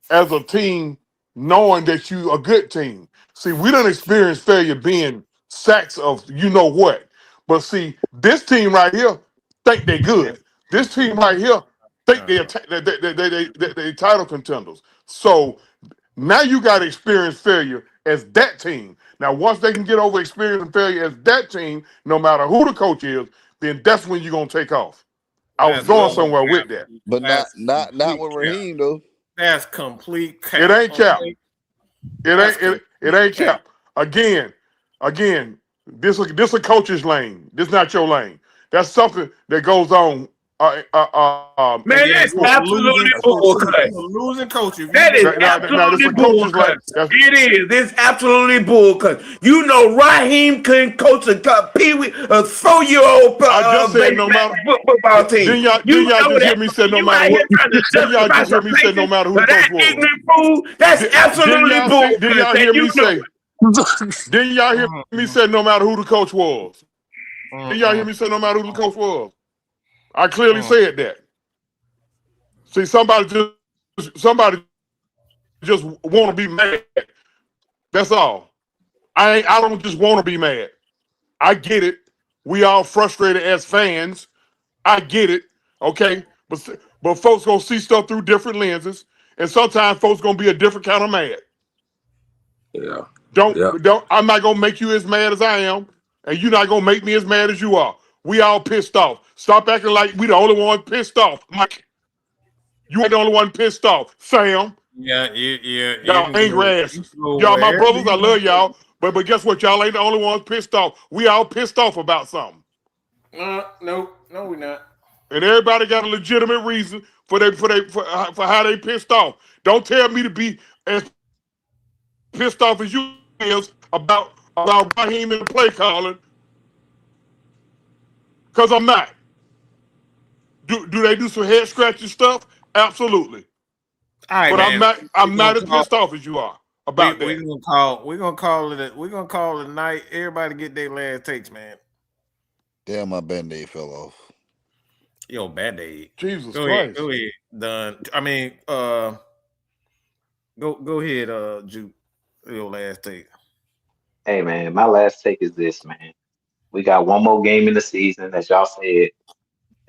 as a team, knowing that you a good team. See, we don't experience failure being sacks of you know what. But see, this team right here think they good. This team right here think they title contenders. So now you got to experience failure as that team. Now, once they can get over experience and failure as that team, no matter who the coach is, then that's when you're gonna take off. I was going somewhere with that, but not with Raheem though. That's complete cap. It ain't cap. It ain't cap. Again, this a coach's lane. This not your lane. That's something that goes on. Man, that's absolutely bullcut. Losing coaches. That is absolutely bullcut. It is. It's absolutely bullcut. You know, Raheem couldn't coach a Pee-wee, a 4-year-old football team. Didn't y'all just hear me say no matter what? Didn't y'all just hear me say no matter who the coach was? That's absolutely bullcut. Didn't y'all hear me say? Didn't y'all hear me say no matter who the coach was? Didn't y'all hear me say no matter who the coach was? I clearly said that. See, somebody just want to be mad. That's all. I don't just want to be mad. I get it. We all frustrated as fans. I get it. Okay, but folks gonna see stuff through different lenses, and sometimes folks gonna be a different kind of mad. Yeah. Don't Yeah. don't. I'm not gonna make you as mad as I am, and you're not gonna make me as mad as you are. We all pissed off. Stop acting like we the only one pissed off, Mike. You ain't the only one pissed off, Sam. Yeah, you Y'all can angry go. You asses. can go Y'all my wherever brothers. I you want love to go. y'all. But guess what? Y'all ain't the only ones pissed off. We all pissed off about something. No, we're not. And everybody got a legitimate reason for how they pissed off. Don't tell me to be as pissed off as you is about Raheem and the play calling, because I'm not. Do they do some head scratching stuff? Absolutely. All right, But man. I'm not as pissed off as you are about We that. gonna call it a night. Everybody get their last takes, man. Damn, my band-aid fell off. Yo, bad day. Jesus Go Christ. ahead. Done. I mean, go ahead, Juke. Your last take. Hey man, my last take is this, man. We got one more game in the season, as y'all said.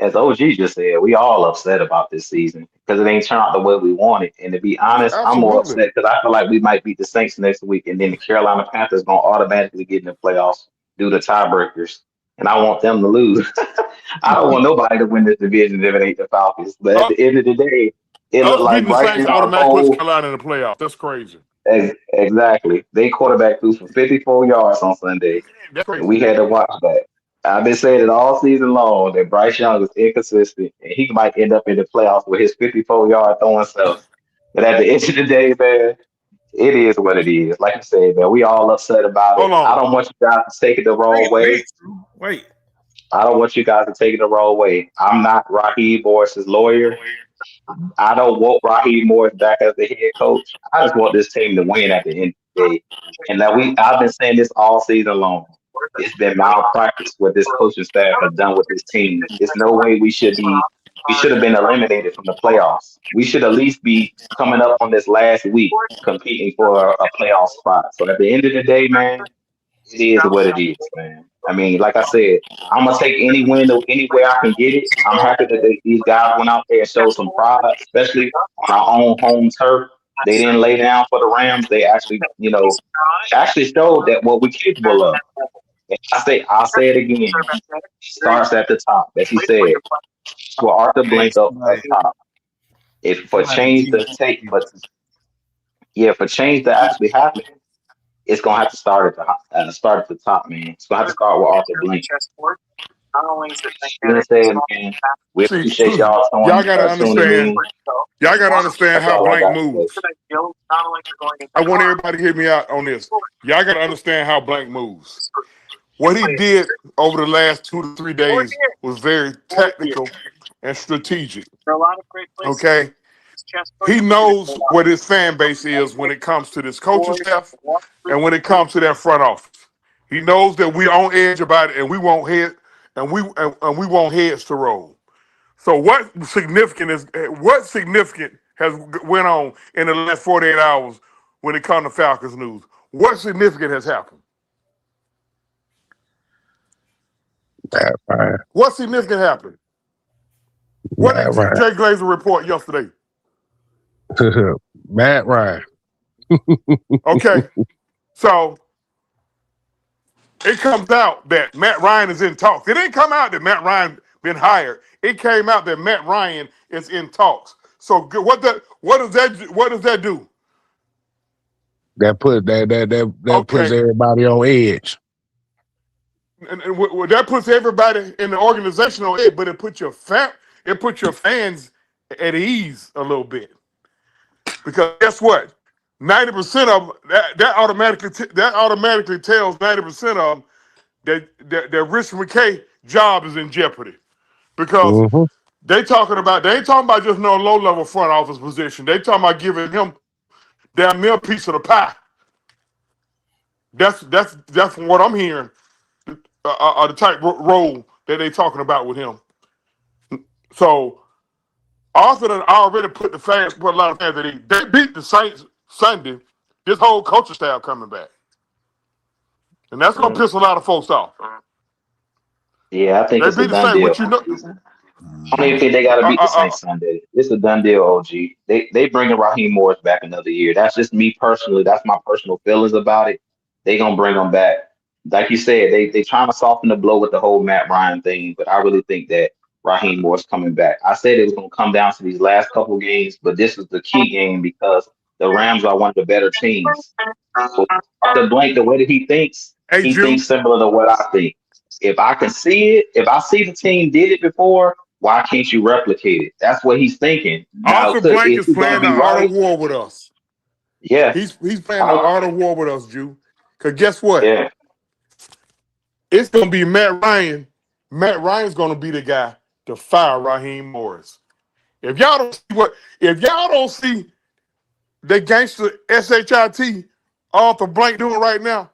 As OG just said, we all upset about this season because it ain't turned out the way we wanted. And to be honest, I'm more Absolutely. upset because I feel like we might beat the Saints next week, and then the Carolina Panthers gonna automatically get in the playoffs due to tiebreakers, and I want them to lose. I don't want nobody to win this division if it ain't the Falcons. But at Uh, the end of the day, it looked Us like beating the Bryce Saints Young's automatically puts whole Carolina in the playoffs. That's crazy. exactly. They quarterback threw for 54 yards on Sunday, That's and crazy. we had to watch that. I've been saying it all season long that Bryce Young is inconsistent, and he might end up in the playoffs with his 54-yard throwing self. But at the end of the day, man, it is what it is. Like I said, man, we all upset about it. Hold I on. don't want you guys to take it the wrong way. Wait. I don't want you guys to take it the wrong way. I'm not Raheem Morris's lawyer. I don't want Raheem Morris back as the head coach. I just want this team to win at the end of the day. And that I've been saying this all season long. It's been malpractice what this coaching staff has done with this team. There's no way we should have been eliminated from the playoffs. We should at least be coming up on this last week competing for a playoff spot. So at the end of the day, man, it is what it is, man. I mean, like I said, I'm gonna take any win any way I can get it. I'm happy that these guys went out there and showed some pride, especially on our own home turf. They didn't lay down for the Rams. They actually, actually showed that what we're capable of. And I'll say it again. It starts at the top, as he said. For Arthur Hey, Blank up at top. If for change to take, but yeah, for change to actually happen, it's gonna have to start at the top, man. It's gonna have to start with Arthur Blank. Being said, man, we See, appreciate y'all y'all gotta tuning understand. in. Y'all gotta understand That's how all I Blank got to say. moves. I want everybody to hear me out on this. Y'all gotta understand how Blank moves. What he did over the last 2 to 3 days was very tactical and strategic. Okay? He knows what his fan base is when it comes to this coaching staff and when it comes to that front office. He knows that we on edge about it and we want we want heads to roll. So what significant has went on in the last 48 hours when it comes to Falcons news? What significant has happened? Matt Ryan. What significant happened? What Matt did Jay Glazer report yesterday? Ryan. Matt Ryan. Okay, so it comes out that Matt Ryan is in talks. It didn't come out that Matt Ryan been hired. It came out that Matt Ryan is in talks. So what does that do? That puts Okay, everybody on edge. and that puts everybody in the organization on edge, but it puts your fans at ease a little bit, because guess what? 90% of them, that automatically tells 90% of them that Rich McKay job is in jeopardy, because Mm-hmm. they ain't talking about just no low level front office position. They talking about giving him damn near a piece of the pie. That's from what I'm hearing. The type role that they talking about with him. So Arthur done already put a lot of fans at ease. They beat the Saints Sunday. This whole coaching staff coming back, and that's gonna piss a lot of folks off. Yeah, I think They it's a beat the done Saints, deal which for the season. I don't even think they got to Uh, beat the uh, uh, Saints Sunday. It's a done deal, OG. They bringing Raheem Morris back another year. That's just me personally. That's my personal feelings about it. They gonna bring him back. Like you said, they trying to soften the blow with the whole Matt Ryan thing, but I really think that Raheem Morris coming back. I said it was gonna come down to these last couple games, but this is the key game because the Rams are one of the better teams. So Arthur Blank, the way that hey, he Jew. thinks similar to what I think. If I can see it, if I see the team did it before, why can't you replicate it? That's what he's thinking. Now, Arthur Blank is is he gonna playing the be art of right? war with us. Yeah. He's playing the art of war with us, Jew. Cause guess what? Yeah. It's gonna be Matt Ryan. Matt Ryan's gonna be the guy to fire Raheem Morris. If y'all don't see the gangster SHIT Arthur Blank doing right now,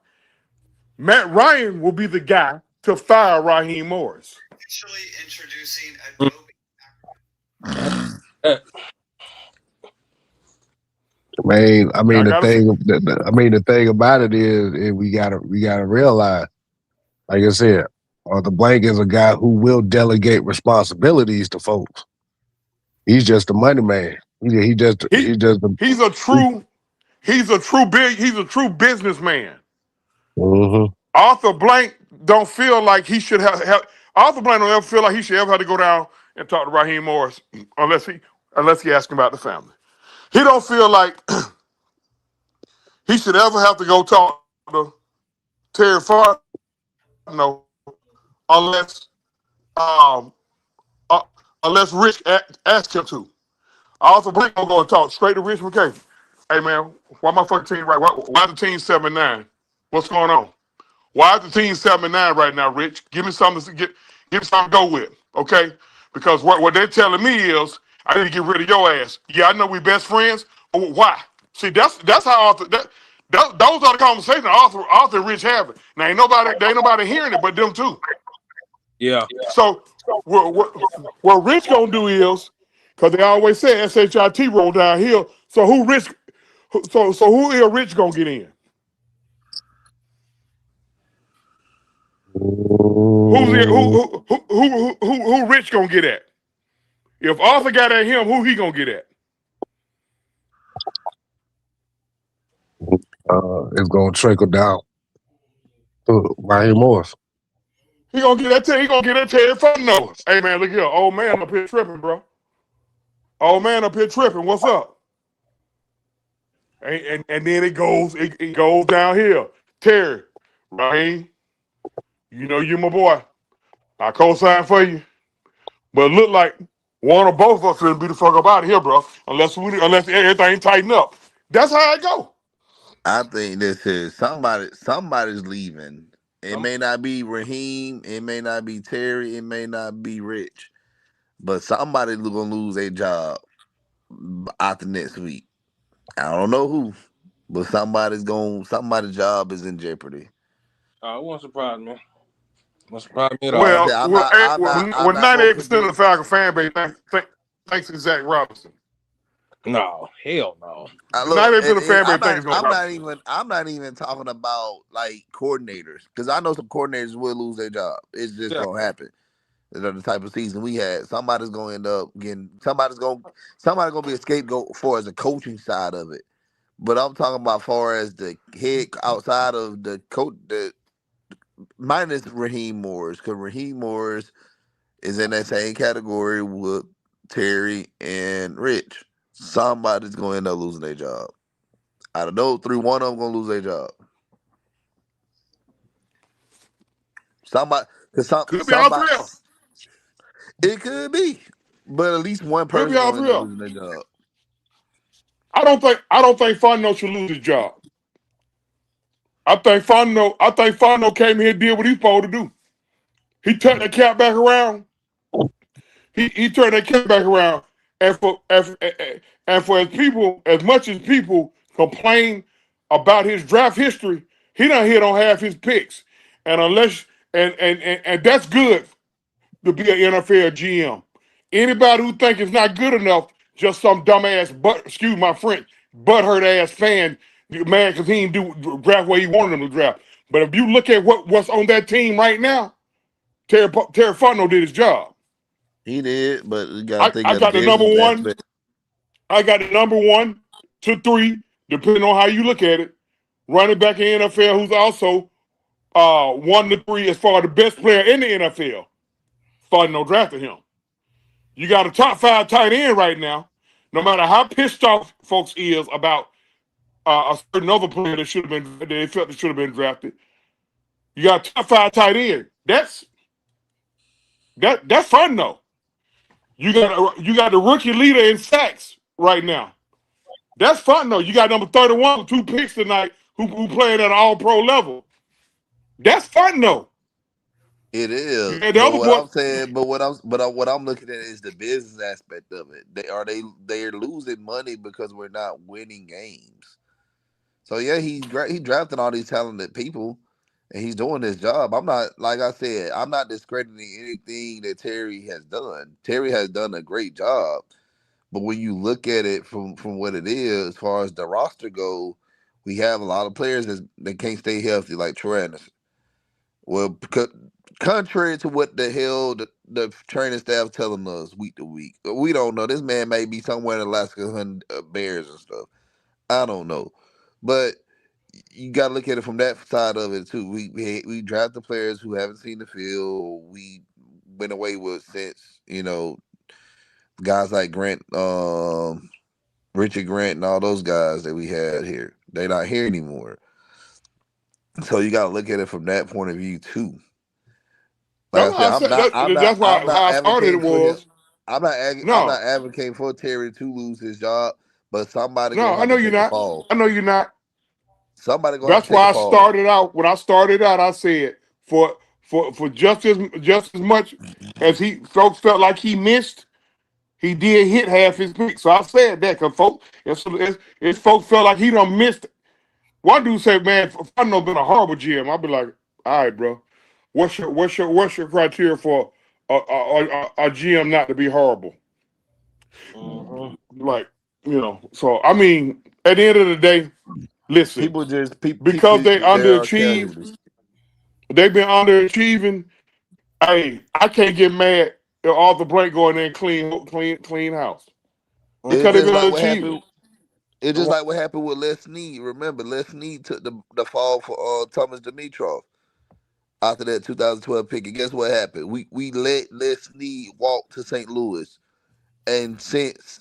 Matt Ryan will be the guy to fire Raheem Morris. Officially introducing I mean Y'all the gotta see. thing. The thing about it is we gotta realize, like I said, the Blank is a guy who will delegate responsibilities to folks. He's just a money man. He just He's a true businessman. Mm-hmm. Arthur Blank don't feel like he should have Arthur Blank don't ever feel like he should ever have to go down and talk to Raheem Morris unless he asks him about the family. He don't feel like he should ever have to go talk to Terry Fontenot unless um unless Rich asks him to. Arthur Blank gonna go and talk straight to Rich McKay. Hey man, why my fucking team right? Why the team 7-9? What's going on? Why is the team 7-9 right now, Rich? Give me something to give me something to go with, okay? Because what they're telling me is I need to get rid of your ass. Yeah, I know we best friends, but why? See, that's how Arthur those are the conversations Arthur and Rich having. Now ain't nobody hearing it but them two. Yeah. So what Rich gonna do is, because they always say SHIT roll downhill. So who is Rich gonna get in? Who Rich gonna get at? If Arthur got at him, who he gonna get at? It's gonna trickle down to Raheem Morris. He gonna get that. He gonna get that Terry Fontenot. Hey man, look here, old man up here tripping, bro. Old man up here tripping. What's up? And then it goes downhill. Terry, Raheem, you know you my boy. I co-sign for you, but it look like one or both of us gonna be the fuck up out of here, bro. Unless everything tighten up. That's how it go. I think this is somebody's leaving. It may not be Raheem, it may not be Terry, it may not be Rich, but somebody's gonna lose their job after next week. I don't know who, but somebody's job is in jeopardy. It won't surprise me. Won't surprise me at Like I all. said, I'm not gonna 98% of the predict. Falcon fan base thinks it's Zach Robinson. No, hell no. Look, 98% of the fan base thinks it's gonna I'm not even talking about like coordinators because I know some coordinators will lose their job. It's just Yeah. gonna happen. The type of season we had, somebody's gonna end up getting somebody's gonna be a scapegoat for as the coaching side of it. But I'm talking about far as the head outside of the coach, the minus Raheem Morris, because Raheem Morris is in that same category with Terry and Rich. Somebody's gonna end up losing their job. Out of those three, one of them gonna lose their job. Somebody, cause Could be all somebody, three of them. it could be, but at least one Could be person all gonna end three up of them. losing their job. I don't think Fontenot should lose his job. I think Fontenot came here and did what he's supposed to do. He turned the cap back around. He turned that cap back around. And for as much as people complain about his draft history, he done hit on half his picks. And and that's good to be an NFL GM. Anybody who think it's not good enough, just some dumbass excuse my French, butthurt ass fan, man, because he didn't do draft where he wanted him to draft. But if you look at what's on that team right now, Terry Fontenot did his job. He did, but you got to think I of the got the number business one. aspect. I got the number 1 to 3, depending on how you look at it. Running back in the NFL who's also 1 to 3 as far as the best player in the NFL. Starting no drafting him. You got a top 5 tight end right now. No matter how pissed off folks is about a certain other player that they felt that should have been drafted. You got a top 5 tight end. That's fun though. You got the rookie leader in sacks right now. That's fun though. You got number 31 with 2 picks tonight who playing at an all-pro level. That's fun though. It is, And the but other what one, I'm saying, what I'm looking at is the business aspect of it. They're losing money because we're not winning games. So yeah, he drafted all these talented people, and he's doing his job. I'm not, like I said, I'm not discrediting anything that Terry has done. Terry has done a great job, but when you look at it from what it is, as far as the roster go, we have a lot of players that can't stay healthy, like Troy Anderson. Well, contrary to what the hell the training staff telling us week to week, we don't know. This man may be somewhere in Alaska hunting bears and stuff. I don't know, but you got to look at it from that side of it too. We draft the players who haven't seen the field. We went away with since guys like Grant, Richard Grant, and all those guys that we had here. They're not here anymore. So you got to look at it from that point of view too. Like I said, that's why I'm not how I started advocating it for him. was I'm not no, advocating for Terry to lose his job, but somebody no. gonna I have know to you're take the not. fall. I know you're not. Somebody gonna have That's to take why the I fall. started out. When I started out, I said for just as much as folks felt like he missed, he did hit half his pick. So I said that because folks, if folks felt like he done missed. One dude said, "Man, if I know been a horrible GM, I'd be like, all right, bro, what's your criteria for a GM not to be horrible? Mhm. Like, So I mean, at the end of the day, listen, People because they there are underachieved, casualties. they've been underachieving. Hey, I can't get mad at Arthur Blank going in and clean house It's because they've just been like what underachieving. happened. It's just like what happened with Les Snead. Remember, Les Snead took the fall for Thomas Dimitrov after that 2012 pick. And guess what happened? We let Les Snead walk to St. Louis, and since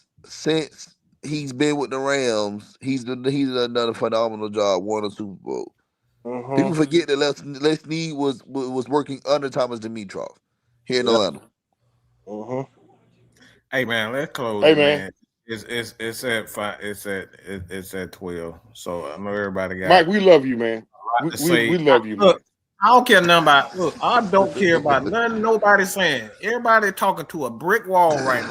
he's been with the Rams, he's done a phenomenal job, won a Super Bowl. People Mhm. forget that Les Snead was working under Thomas Dimitrov here in Yep. Atlanta. Mhm. Hey man, let's close Hey it, man, man. It's at 5. It's at 12. So I know everybody got Mike, we love you, man. a lot to We say. love you, Look, man. I don't care nothing about. Look, I don't care about nothing nobody's saying. Everybody talking to a brick wall right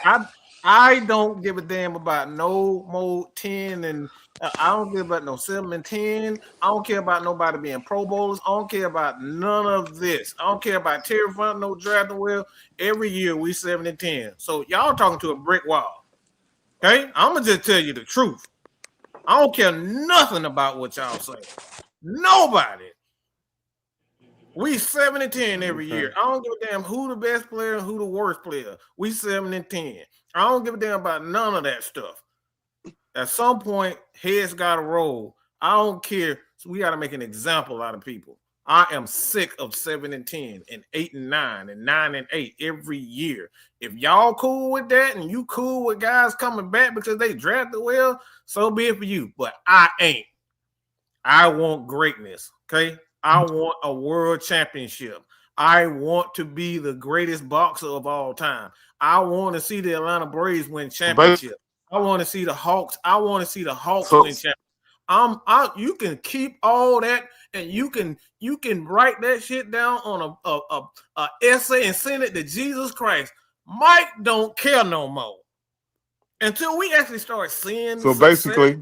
now. I don't give a damn about no more 10 and I don't give about no 7 and 10. I don't care about nobody being Pro Bowlers. I don't care about none of this. I don't care about Terry Funk, no drafting well. Every year we 7 and 10. So y'all talking to a brick wall. Okay, I'm gonna just tell you the truth. I don't care nothing about what y'all say. Nobody. We 7 and 10 every Okay. year. I don't give a damn who the best player and who the worst player. We 7 and 10. I don't give a damn about none of that stuff. At some point, heads gotta roll. I don't care. So we gotta make an example out of people. I am sick of 7 and 10 and 8 and 9 and 9 and 8 every year. If y'all cool with that and you cool with guys coming back because they drafted well, so be it for you. But I ain't. I want greatness. Okay. I want a world championship. I want to be the greatest boxer of all time. I want to see the Atlanta Braves win So basically, championship. I want to see the Hawks. I want to see the Hawks so win championship. You can keep all that and you can write that shit down on a essay and send it to Jesus Christ. Mike don't care no more. Until we actually start seeing so success. basically,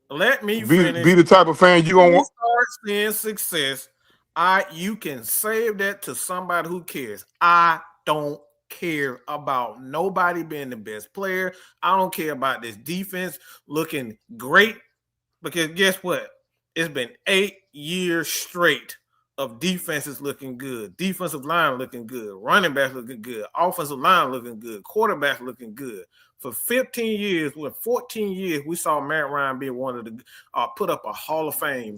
Let me be finish. the type of fan you gonna We want. start seeing success. You can save that to somebody who cares. I don't care about nobody being the best player. I don't care about this defense looking great because guess what? It's been 8 years straight of defenses looking good, defensive line looking good, running backs looking good, offensive line looking good, quarterbacks looking good. For 15 years, 14 years, we saw Matt Ryan be one of the put up a Hall of Fame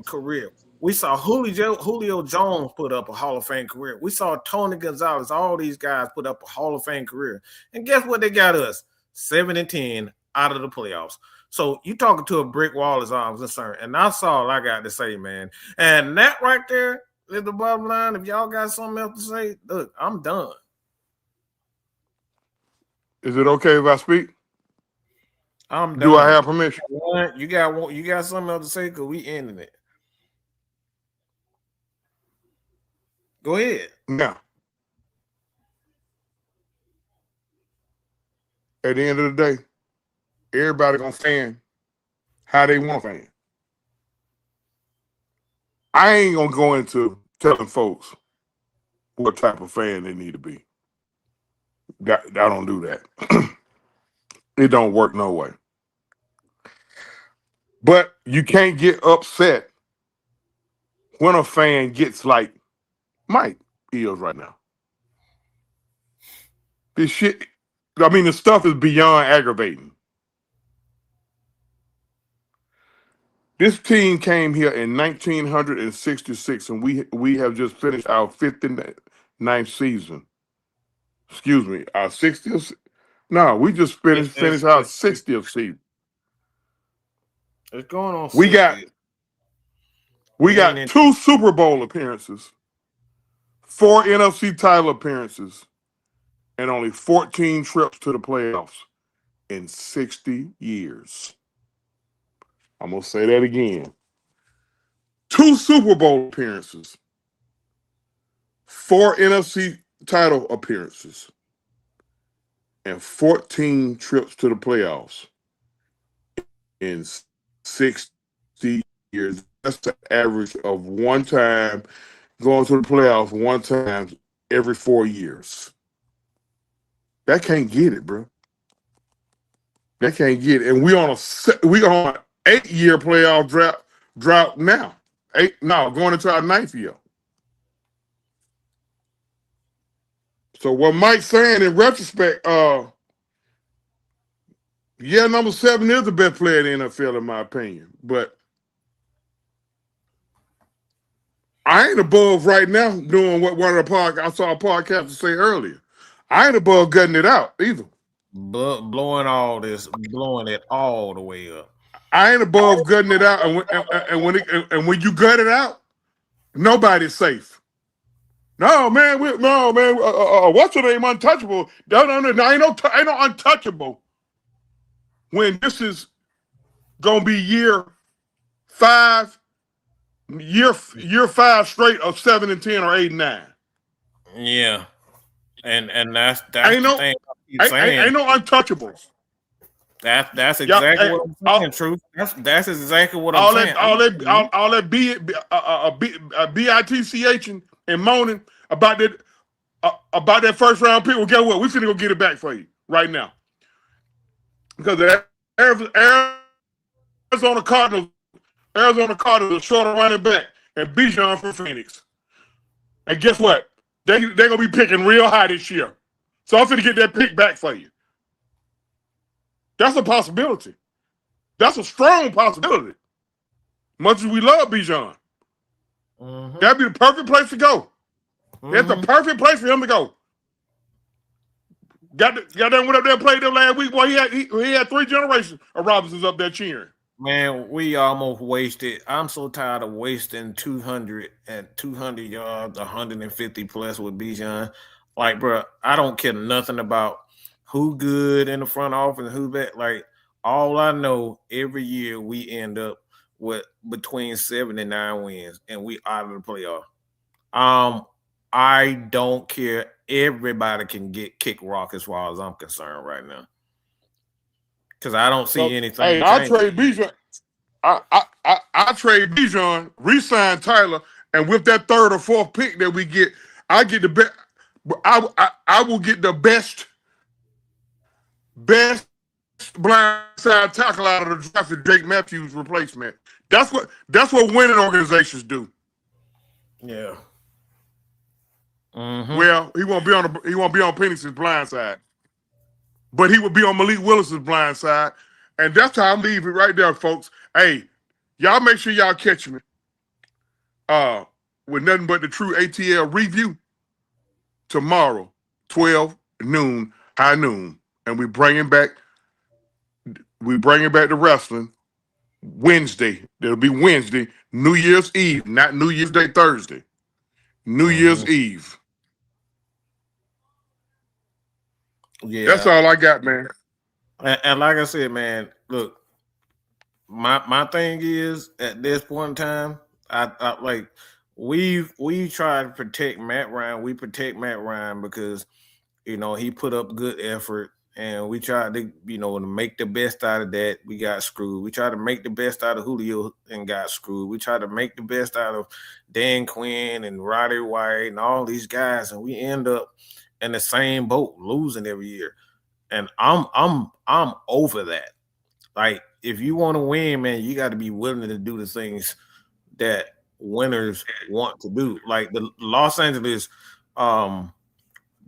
career. We saw Julio Jones put up a Hall of Fame career. We saw Tony Gonzalez, all these guys put up a Hall of Fame career. And guess what they got us? 7-10 out of the playoffs. So you talking to a brick wall as I'm concerned. And that's all I got to say, man. And that right there is the bottom line. If y'all got something else to say, look, I'm done. Is it okay if I speak? I'm done. Do I have permission? You got something else to say? Because we ending it. Go ahead. Now, at the end of the day, everybody gonna fan how they want to fan. I ain't gonna go into telling folks what type of fan they need to be. I don't do that. It don't work no way. But you can't get upset when a fan gets like Mike is right now. This shit, I mean, the stuff is beyond aggravating. This team came here in 1966, and we have just finished our 59th season. Excuse me, our 60th. No, we just finished our 60th season. It's going on. We got 2 Super Bowl appearances, 4 NFC title appearances, and only 14 trips to the playoffs in 60 years. I'm going to say that again. 2 Super Bowl appearances, 4 NFC title appearances, and 14 trips to the playoffs in 60 years. That's the average of one time going to the playoffs one time every 4 years. That can't get it, bro. That can't get it. And we on an 8-year playoff drought now. Going into our 9th year. So what Mike's saying in retrospect, number 7 is the best player in the NFL in my opinion. But I ain't above right now doing what one of the podcasts I saw a podcast say earlier. I ain't above gutting it out either. Blowing it all the way up. I ain't above gutting it out, and when you gut it out, nobody's safe. No man, what's the name? Untouchable. No, ain't no untouchable. When this is gonna be year 5 straight of 7-10 or 8-9. Yeah, and that's ain't the thing. Ain't no untouchables. That's exactly what I'm saying. Truth. That's exactly what I'm saying. All that bitch and moaning about that first round pick. Well, guess what? We finna go get it back for you right now. Because the Arizona Cardinals are short of running back and Bijan from Phoenix. And guess what? They're gonna be picking real high this year. So I'm finna get that pick back for you. That's a possibility. That's a strong possibility. Much as we love Bijan. Mm-hmm. That'd be the perfect place to go. Mm-hmm. That's the perfect place for him to go. Got that went up there and played them last week. Boy, he had 3 generations of Robinsons up there cheering. Man, we almost wasted. I'm so tired of wasting 200 yards, 150 plus with Bijan. Like, bro, I don't care nothing about who good in the front office and who bad. Like, all I know, every year we end up with between 7 and 9 wins, and we out of the playoff. I don't care. Everybody can kick rock as far as I'm concerned right now. Because I don't see anything. Hey, I trade Bijan. I trade Bijan, re-sign Tyler, and with that 3rd or 4th pick that we get, I get the best. I will get the best blindside tackle out of the draft, Jake Matthews' replacement. That's what winning organizations do. Yeah. Mm-hmm. Well, he won't be on Penix's blind side, but he would be on Malik Willis's blind side, and that's how I'm leaving right there, folks. Hey, y'all make sure y'all catch me. With nothing but the true ATL review tomorrow, 12 noon, high noon, and we bringing back the wrestling Wednesday. It'll be Wednesday, New Year's Eve, not New Year's Day, Thursday. New Year's Eve. Yeah, that's all I got, man. And like I said, man, look, my thing is at this point in time, I like we try to protect Matt Ryan. We protect Matt Ryan because he put up good effort, and we tried to to make the best out of that. We got screwed. We tried to make the best out of Julio and got screwed. We tried to make the best out of Dan Quinn and Roddy White and all these guys, and we end up in the same boat, losing every year. And I'm over that. Like, if you want to win, man, you got to be willing to do the things that winners want to do. Like the Los Angeles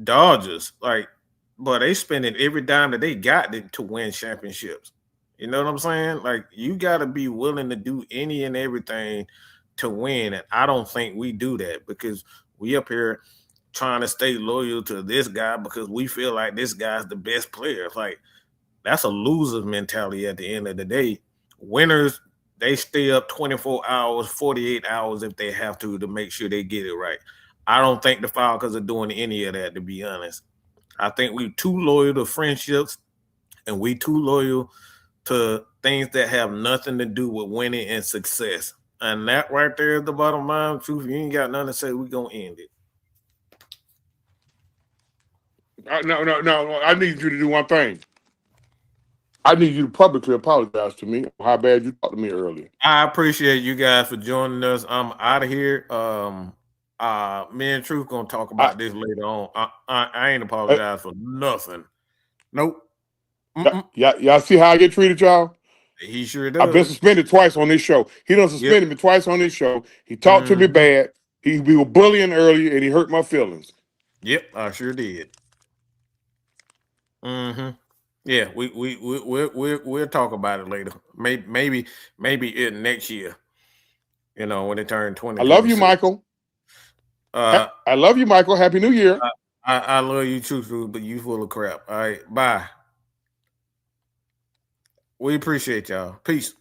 Dodgers, but they spending every dime that they got to win championships. You know what I'm saying? Like, you got to be willing to do any and everything to win. And I don't think we do that because we up here trying to stay loyal to this guy because we feel like this guy's the best player. Like, that's a loser mentality at the end of the day. Winners, they stay up 24 hours, 48 hours if they have to make sure they get it right. I don't think the Falcons are doing any of that, to be honest. I think we're too loyal to friendships, and we too loyal to things that have nothing to do with winning and success. And that right there is the bottom line. Truth, you ain't got nothing to say, we're going to end it. No. I need you to do one thing. I need you to publicly apologize to me for how bad you talked to me earlier. I appreciate you guys for joining us. I'm out of here. Me and Truth gonna talk about this later on. I ain't apologize for nothing. Nope. Y'all see how I get treated, y'all? He sure does. I've been suspended twice on this show. He done suspended me twice on this show. He talked to me bad. We were bullying earlier, and he hurt my feelings. Yep, I sure did. Yeah, we'll talk about it later. Maybe next year. When it turned 20. I love you, Michael. I love you, Michael. Happy New Year. I love you too, but you full of crap. All right, bye. We appreciate y'all. Peace.